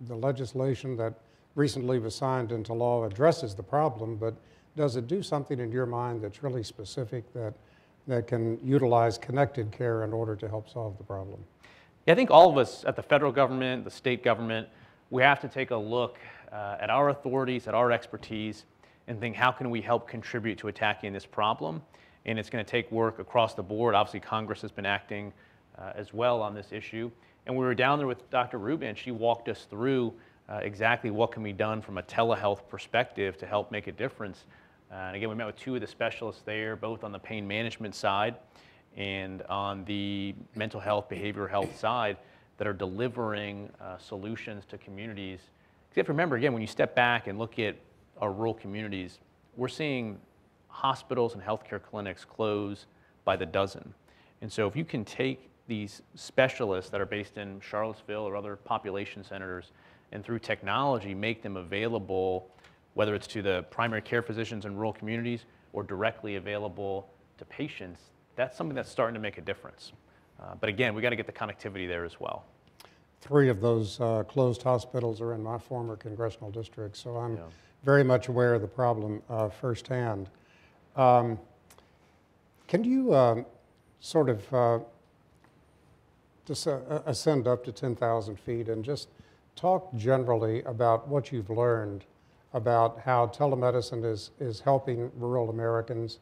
the legislation that recently was signed into law addresses the problem, but does it do something in your mind that's really specific that can utilize connected care in order to help solve the problem? Yeah, I think all of us at the federal government, the state government, we have to take a look at our authorities, at our expertise, and think how can we help contribute to attacking this problem. And it's going to take work across the board. Obviously, Congress has been acting as well on this issue. And we were down there with Dr. Ruban. She walked us through exactly what can be done from a telehealth perspective to help make a difference. And again, we met with two of the specialists there, both on the pain management side and on the mental health, behavioral health side, that are delivering solutions to communities. Because you have to remember, again, when you step back and look at our rural communities, we're seeing hospitals and healthcare clinics close by the dozen. And so if you can take these specialists that are based in Charlottesville or other population centers and through technology make them available, whether it's to the primary care physicians in rural communities or directly available to patients, that's something that's starting to make a difference. But again, we got to get the connectivity there as well. 3 of those closed hospitals are in my former congressional district, so I'm very much aware of the problem firsthand. Can you sort of just ascend up to 10,000 feet and just talk generally about what you've learned about how telemedicine is helping rural Americans?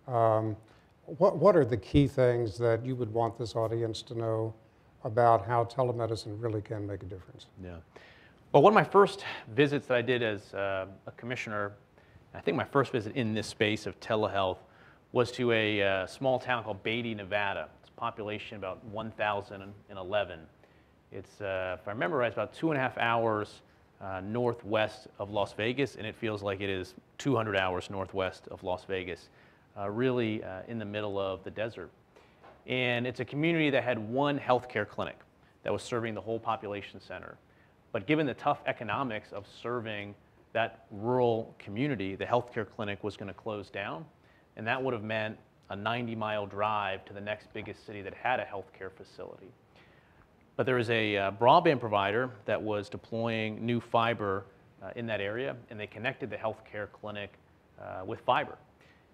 What are the key things that you would want this audience to know about how telemedicine really can make a difference? Yeah. Well, one of my first visits that I did as a commissioner, I think my first visit in this space of telehealth, was to a small town called Beatty, Nevada. It's a population about 1,011. It's, if I remember right, it's about 2.5 hours northwest of Las Vegas, and it feels like it is 200 hours northwest of Las Vegas, really in the middle of the desert. And it's a community that had one healthcare clinic that was serving the whole population center. But given the tough economics of serving that rural community, the healthcare clinic was going to close down, and that would have meant a 90-mile drive to the next biggest city that had a healthcare facility. But there was a broadband provider that was deploying new fiber in that area, and they connected the healthcare clinic with fiber.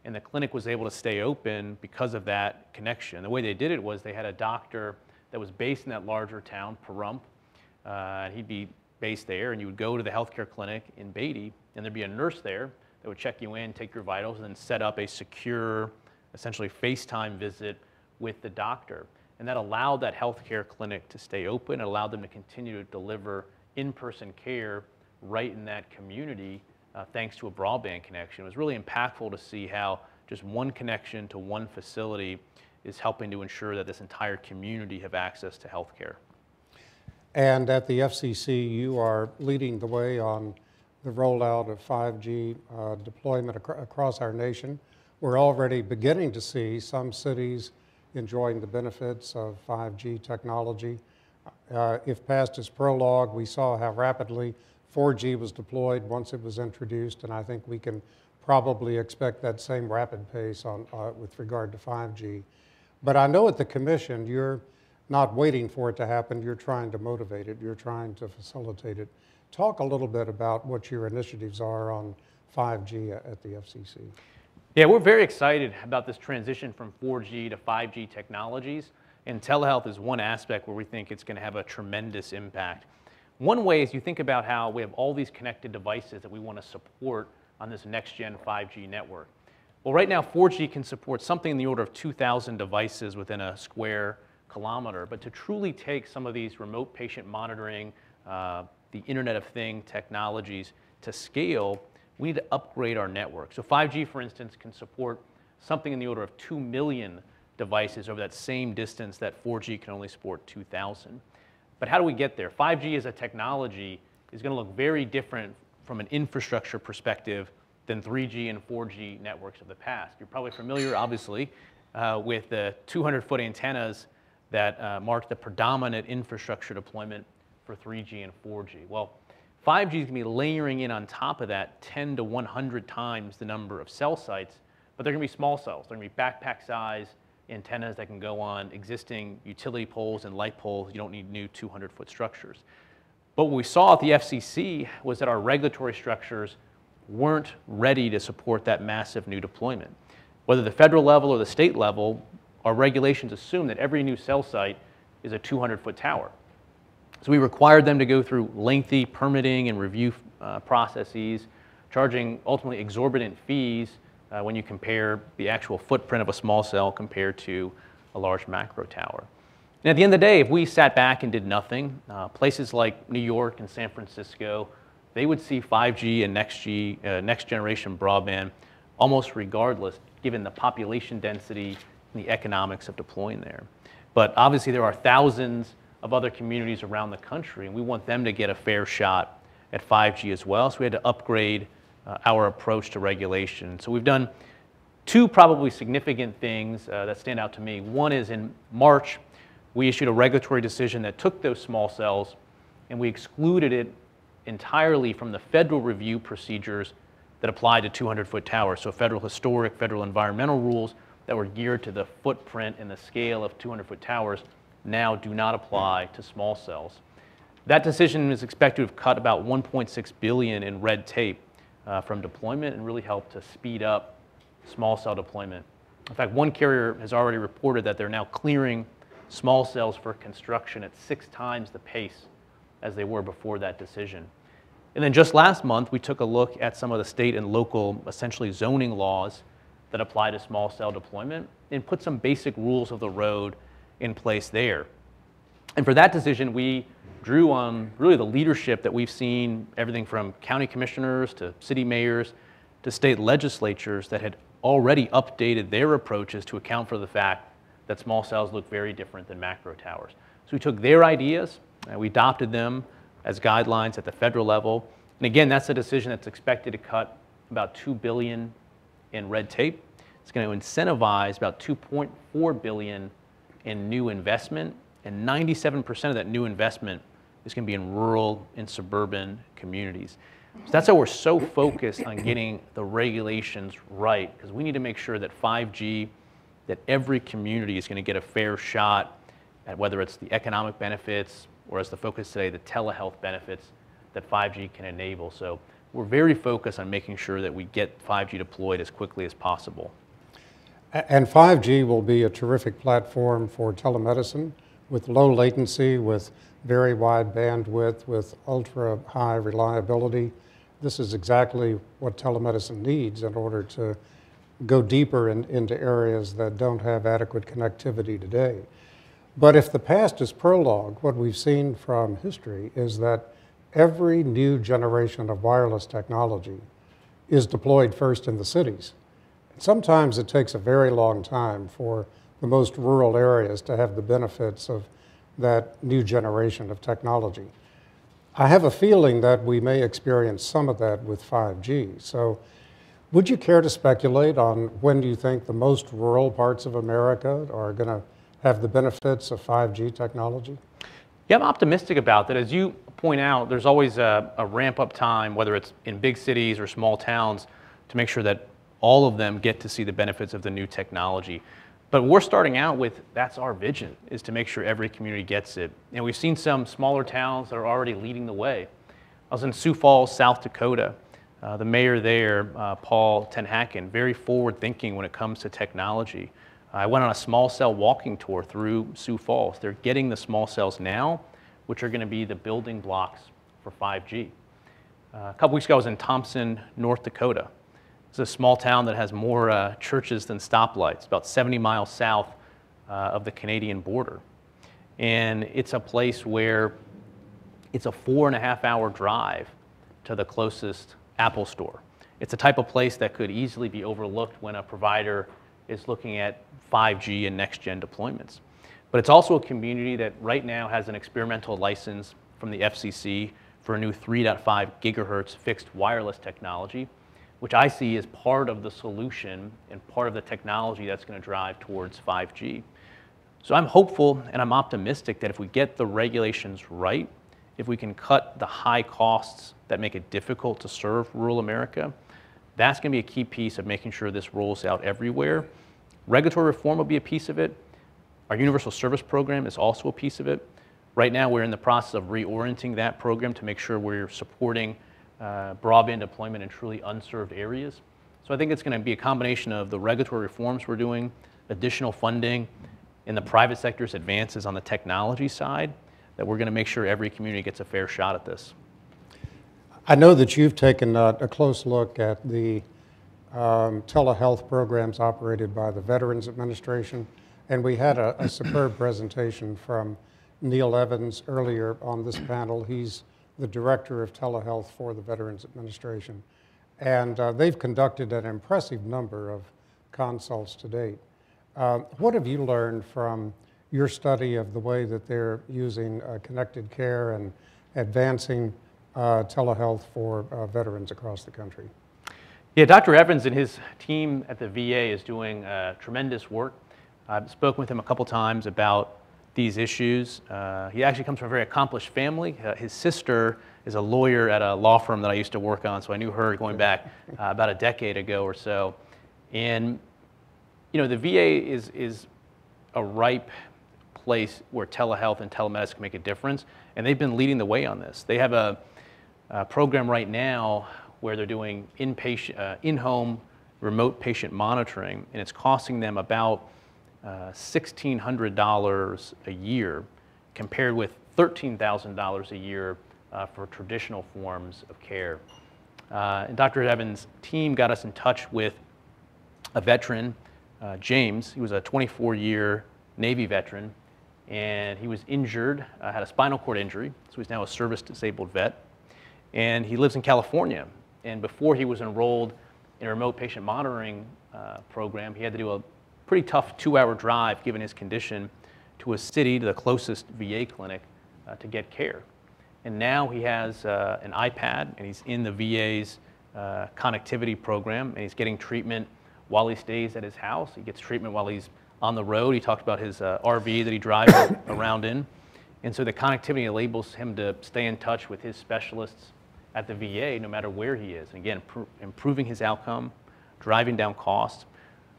And the clinic was able to stay open because of that connection. The way they did it was they had a doctor that was based in that larger town, Pahrump, and he'd be based there, and you would go to the healthcare clinic in Beatty, and there'd be a nurse there that would check you in, take your vitals, and then set up a secure, essentially FaceTime visit with the doctor. And that allowed that healthcare clinic to stay open. It allowed them to continue to deliver in-person care right in that community thanks to a broadband connection. It was really impactful to see how just one connection to one facility is helping to ensure that this entire community have access to healthcare. And at the FCC, you are leading the way on the rollout of 5G deployment across our nation. We're already beginning to see some cities enjoying the benefits of 5G technology. If past is prologue, we saw how rapidly 4G was deployed once it was introduced, and I think we can probably expect that same rapid pace on, with regard to 5G. But I know at the Commission, you're not waiting for it to happen, you're trying to motivate it, you're trying to facilitate it. Talk a little bit about what your initiatives are on 5G at the FCC. Yeah, we're very excited about this transition from 4G to 5G technologies, and telehealth is one aspect where we think it's going to have a tremendous impact. One way is you think about how we have all these connected devices that we want to support on this next-gen 5G network. Well, right now, 4G can support something in the order of 2,000 devices within a square kilometer, but to truly take some of these remote patient monitoring, the Internet of Things technologies to scale, we need to upgrade our network. So 5G, for instance, can support something in the order of 2 million devices over that same distance that 4G can only support 2,000. But how do we get there? 5G as a technology is going to look very different from an infrastructure perspective than 3G and 4G networks of the past. You're probably familiar, obviously, with the 200-foot antennas that marked the predominant infrastructure deployment for 3G and 4G. Well, 5G is going to be layering in on top of that 10 to 100 times the number of cell sites, but they're going to be small cells. They're going to be backpack-size antennas that can go on existing utility poles and light poles. You don't need new 200-foot structures. But what we saw at the FCC was that our regulatory structures weren't ready to support that massive new deployment. Whether the federal level or the state level, our regulations assume that every new cell site is a 200-foot tower. So we required them to go through lengthy permitting and review processes, charging ultimately exorbitant fees when you compare the actual footprint of a small cell compared to a large macro tower. And at the end of the day, if we sat back and did nothing, places like New York and San Francisco, they would see 5G and next generation broadband almost regardless, given the population density and the economics of deploying there. But obviously there are thousands of other communities around the country, and we want them to get a fair shot at 5G as well. So we had to upgrade our approach to regulation. So we've done two probably significant things that stand out to me. One is in March, we issued a regulatory decision that took those small cells and we excluded it entirely from the federal review procedures that apply to 200-foot towers. So federal historic, federal environmental rules that were geared to the footprint and the scale of 200-foot towers now do not apply to small cells. That decision is expected to have cut about $1.6 billion in red tape from deployment and really help to speed up small cell deployment. In fact, one carrier has already reported that they're now clearing small cells for construction at 6 times the pace as they were before that decision. And then just last month, we took a look at some of the state and local, essentially zoning laws that apply to small cell deployment and put some basic rules of the road in place there. And for that decision, we drew on really the leadership that we've seen, everything from county commissioners to city mayors to state legislatures that had already updated their approaches to account for the fact that small cells look very different than macro towers. So we took their ideas and we adopted them as guidelines at the federal level. And again, that's a decision that's expected to cut about $2 billion in red tape. It's going to incentivize about $2.4 billion in new investment, and 97% of that new investment is going to be in rural and suburban communities. So that's why we're so focused on getting the regulations right, because we need to make sure that 5G, that every community is going to get a fair shot at whether it's the economic benefits or, as the focus today, the telehealth benefits that 5G can enable. So we're very focused on making sure that we get 5G deployed as quickly as possible. And 5G will be a terrific platform for telemedicine with low latency, with very wide bandwidth, with ultra high reliability. This is exactly what telemedicine needs in order to go deeper into areas that don't have adequate connectivity today. But if the past is prologue, what we've seen from history is that every new generation of wireless technology is deployed first in the cities. Sometimes it takes a very long time for the most rural areas to have the benefits of that new generation of technology. I have a feeling that we may experience some of that with 5G. So would you care to speculate on when you think the most rural parts of America are going to have the benefits of 5G technology? Yeah, I'm optimistic about that. As you point out, there's always a ramp-up time, whether it's in big cities or small towns, to make sure that all of them get to see the benefits of the new technology. But we're starting out with, that's our vision, is to make sure every community gets it. And we've seen some smaller towns that are already leading the way. I was in Sioux Falls, South Dakota. The mayor there, Paul Tenhaken, very forward-thinking when it comes to technology. I went on a small cell walking tour through Sioux Falls. They're getting the small cells now, which are going to be the building blocks for 5G. A couple weeks ago, I was in Thompson, North Dakota. It's a small town that has more churches than stoplights, about 70 miles south of the Canadian border. And it's a place where it's a 4.5-hour drive to the closest Apple store. It's a type of place that could easily be overlooked when a provider is looking at 5G and next-gen deployments. But it's also a community that right now has an experimental license from the FCC for a new 3.5 gigahertz fixed wireless technology, which I see as part of the solution and part of the technology that's going to drive towards 5G. So I'm hopeful and I'm optimistic that if we get the regulations right, if we can cut the high costs that make it difficult to serve rural America, that's going to be a key piece of making sure this rolls out everywhere. Regulatory reform will be a piece of it. Our universal service program is also a piece of it. Right now, we're in the process of reorienting that program to make sure we're supporting broadband deployment in truly unserved areas. So I think it's going to be a combination of the regulatory reforms we're doing, additional funding, and the private sector's advances on the technology side, that we're going to make sure every community gets a fair shot at this. I know that you've taken a close look at the telehealth programs operated by the Veterans Administration, and we had a superb presentation from Neil Evans earlier on this panel. He's the Director of Telehealth for the Veterans Administration, and they've conducted an impressive number of consults to date. What have you learned from your study of the way that they're using connected care and advancing telehealth for veterans across the country. Yeah, Dr. Evans and his team at the VA is doing tremendous work. I've spoken with him a couple times about these issues. He actually comes from a very accomplished family. His sister is a lawyer at a law firm that I used to work on, so I knew her going back about a decade ago or so. And you know, the VA is a ripe place where telehealth and telemedicine can make a difference, and they've been leading the way on this. They have a program right now where they're doing in-home remote patient monitoring, and it's costing them about $1,600 a year, compared with $13,000 a year for traditional forms of care. And Dr. Evans' team got us in touch with a veteran, James. He was a 24-year Navy veteran, and he was injured, had a spinal cord injury, so he's now a service-disabled vet. And he lives in California. And before he was enrolled in a remote patient monitoring program, he had to do a pretty tough 2-hour drive, given his condition, to a city, to the closest VA clinic, to get care. And now he has an iPad, and he's in the VA's connectivity program, and he's getting treatment while he stays at his house. He gets treatment while he's on the road. He talked about his RV that he drives around in. And so the connectivity enables him to stay in touch with his specialists at the VA no matter where he is. And again, improving his outcome, driving down costs.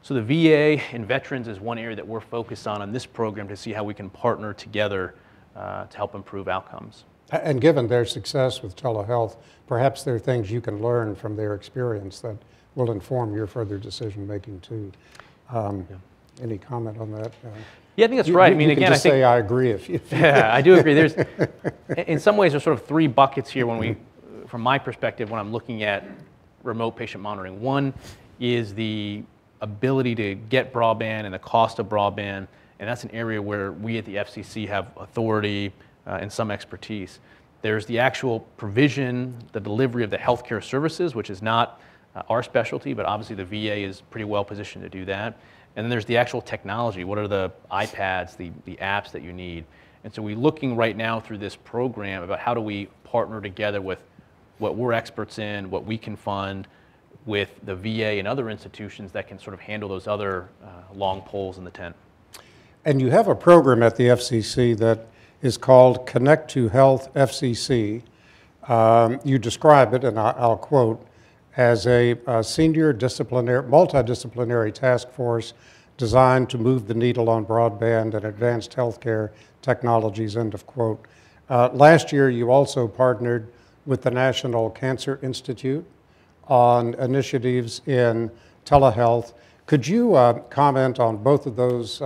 So the VA and veterans is one area that we're focused on this program to see how we can partner together to help improve outcomes. And given their success with telehealth, perhaps there are things you can learn from their experience that will inform your further decision making too. Any comment on that? Yeah, I think that's right. I mean, you can again, just say I agree if you. Yeah, I do agree. There's, in some ways, there's sort of 3 buckets here when we, from my perspective, when I'm looking at remote patient monitoring. One is the ability to get broadband and the cost of broadband, and that's an area where we at the FCC have authority and some expertise. There's the actual provision, the delivery of the healthcare services, which is not our specialty, but obviously the VA is pretty well positioned to do that. And then there's the actual technology. What are the iPads, the apps that you need? And so we're looking right now through this program about how do we partner together with what we're experts in, what we can fund with the VA and other institutions that can sort of handle those other long poles in the tent. And you have a program at the FCC that is called Connect to Health FCC. You describe it, and I'll quote, as a senior multidisciplinary task force designed to move the needle on broadband and advanced healthcare technologies, end of quote. Last year, you also partnered with the National Cancer Institute on initiatives in telehealth. Could you comment on both of those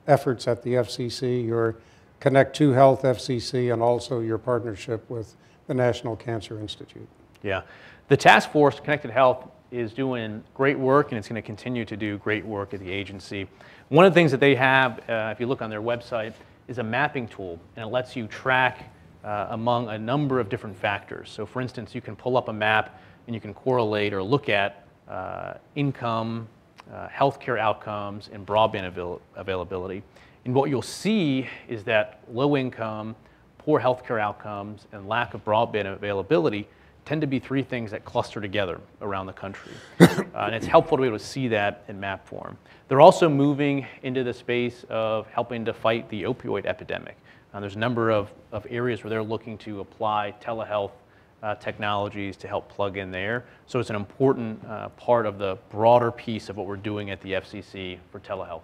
efforts at the FCC, your Connect to Health FCC, and also your partnership with the National Cancer Institute? Yeah. The task force, Connected Health, is doing great work, and it's going to continue to do great work at the agency. One of the things that they have, if you look on their website, is a mapping tool, and it lets you track among a number of different factors. So for instance, you can pull up a map and you can correlate or look at income, healthcare outcomes, and broadband availability. And what you'll see is that low income, poor healthcare outcomes, and lack of broadband availability tend to be 3 things that cluster together around the country. And it's helpful to be able to see that in map form. They're also moving into the space of helping to fight the opioid epidemic. There's a number of areas where they're looking to apply telehealth technologies to help plug in there. So it's an important part of the broader piece of what we're doing at the FCC for telehealth.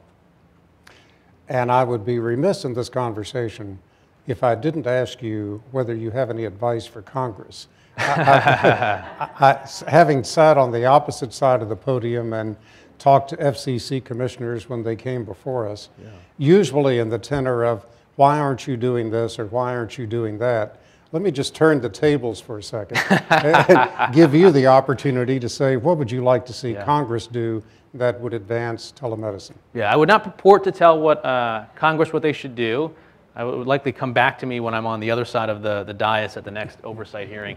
And I would be remiss in this conversation if I didn't ask you whether you have any advice for Congress. Having sat on the opposite side of the podium and talked to FCC commissioners when they came before us, usually in the tenor of, why aren't you doing this or why aren't you doing that? Let me just turn the tables for a second and give you the opportunity to say, what would you like to see Congress do that would advance telemedicine? Yeah, I would not purport to tell Congress what they should do. I would likely come back to me when I'm on the other side of the dais at the next oversight hearing.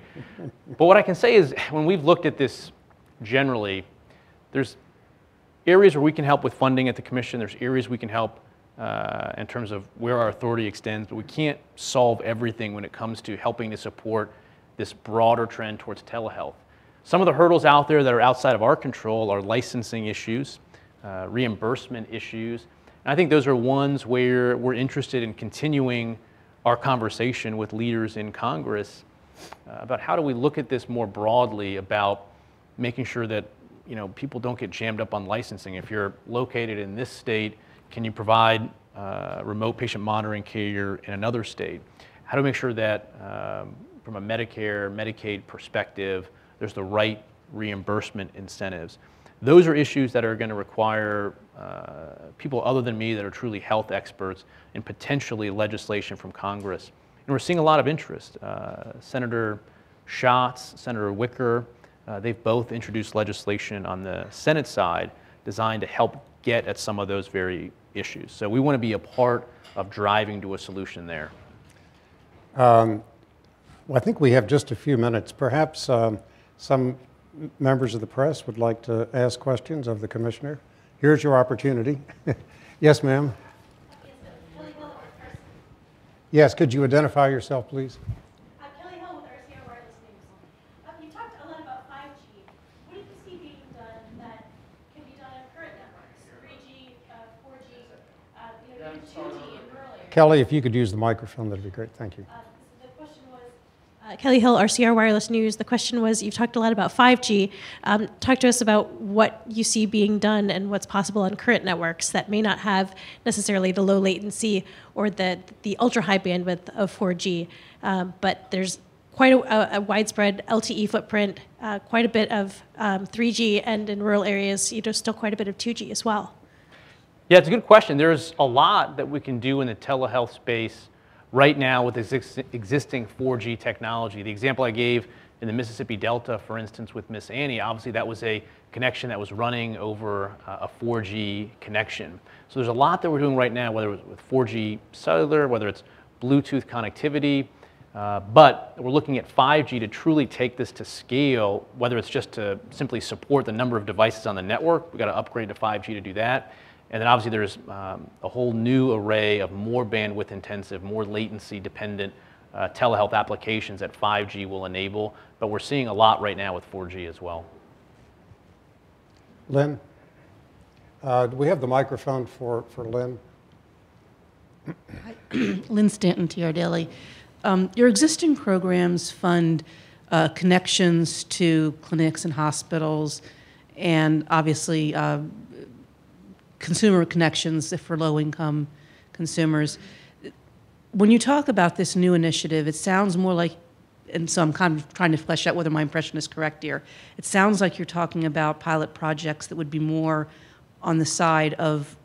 But what I can say is, when we've looked at this generally, there's areas where we can help with funding at the commission. There's areas we can help in terms of where our authority extends, but we can't solve everything when it comes to helping to support this broader trend towards telehealth. Some of the hurdles out there that are outside of our control are licensing issues, reimbursement issues, and I think those are ones where we're interested in continuing our conversation with leaders in Congress about how do we look at this more broadly about making sure that people don't get jammed up on licensing. If you're located in this state, can you provide remote patient monitoring care in another state? How to make sure that from a Medicare, Medicaid perspective, there's the right reimbursement incentives. Those are issues that are going to require people other than me that are truly health experts and potentially legislation from Congress. And we're seeing a lot of interest. Senator Schatz, Senator Wicker, they've both introduced legislation on the Senate side designed to help get at some of those very issues. So we want to be a part of driving to a solution there. Well, I think we have just a few minutes. Perhaps some members of the press would like to ask questions of the commissioner. Here's your opportunity. Yes, ma'am. Yes, could you identify yourself, please? Kelly Hill with RCR Wireless News. You talked a lot about 5G. What do you see being done that can be done on current networks? 3G, 4G, even 2G in rural areas? Kelly, if you could use the microphone, that'd be great. Thank you. The question was, Kelly Hill, RCR Wireless News. The question was, you've talked a lot about 5G. Talk to us about what you see being done and what's possible on current networks that may not have necessarily the low latency or the ultra high bandwidth of 4G, but there's quite a widespread LTE footprint, quite a bit of 3G, and in rural areas, still quite a bit of 2G as well. Yeah, it's a good question. There's a lot that we can do in the telehealth space right now with existing 4G technology. The example I gave in the Mississippi Delta, for instance, with Miss Annie, obviously that was a connection that was running over a 4G connection. So there's a lot that we're doing right now, whether it's with 4G cellular, whether it's Bluetooth connectivity, but we're looking at 5G to truly take this to scale, whether it's just to simply support the number of devices on the network. We've got to upgrade to 5G to do that. And then obviously there's a whole new array of more bandwidth intensive, more latency dependent telehealth applications that 5G will enable. But we're seeing a lot right now with 4G as well. Lynn, do we have the microphone for Lynn? Lynn Stanton, TR Daily. Your existing programs fund connections to clinics and hospitals, and obviously consumer connections for low-income consumers. When you talk about this new initiative, it sounds more like, and so I'm kind of trying to flesh out whether my impression is correct here, it sounds like you're talking about pilot projects that would be more on the side of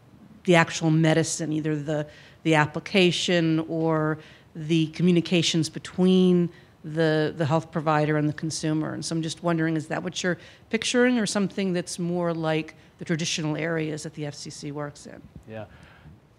the actual medicine, either the application or the communications between the health provider and the consumer. And so I'm just wondering, is that what you're picturing, or something that's more like the traditional areas that the FCC works in? Yeah.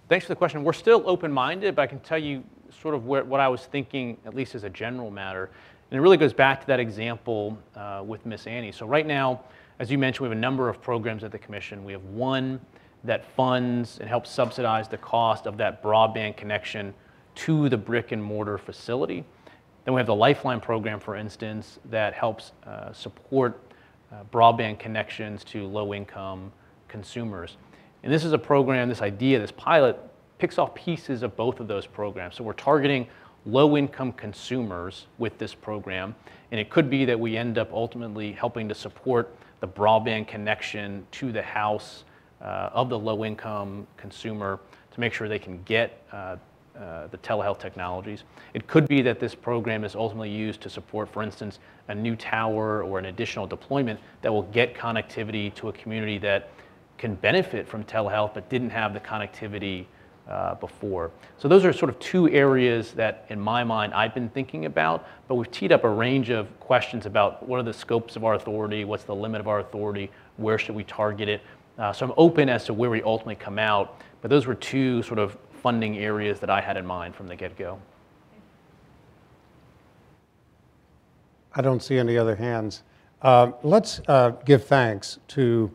Thanks for the question. We're still open-minded, but I can tell you sort of what I was thinking, at least as a general matter. And it really goes back to that example with Miss Annie. So right now, as you mentioned, we have a number of programs at the Commission. We have one that funds and helps subsidize the cost of that broadband connection to the brick and mortar facility. Then we have the Lifeline program, for instance, that helps support broadband connections to low-income consumers. And this is a program, this idea, this pilot, picks off pieces of both of those programs. So we're targeting low-income consumers with this program, and it could be that we end up ultimately helping to support the broadband connection to the house of the low-income consumer to make sure they can get the telehealth technologies. It could be that this program is ultimately used to support, for instance, a new tower or an additional deployment that will get connectivity to a community that can benefit from telehealth but didn't have the connectivity before. So those are sort of two areas that, in my mind, I've been thinking about, but we've teed up a range of questions about what are the scopes of our authority, what's the limit of our authority, where should we target it. So I'm open as to where we ultimately come out, but those were two sort of funding areas that I had in mind from the get-go. I don't see any other hands. Let's give thanks to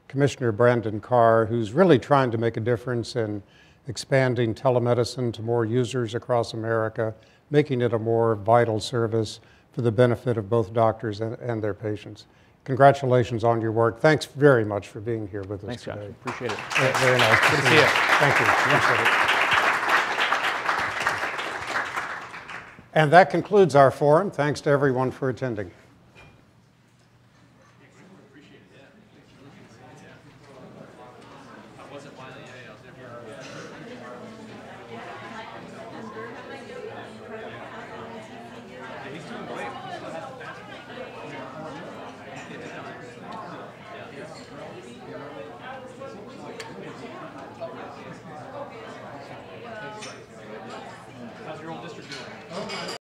Commissioner Brandon Carr, who's really trying to make a difference in expanding telemedicine to more users across America, making it a more vital service for the benefit of both doctors and their patients. Congratulations on your work. Thanks very much for being here with us Thanks, today. Josh. Appreciate it. Very nice. Good to see you. Thank you. Appreciate it. And that concludes our forum. Thanks to everyone for attending.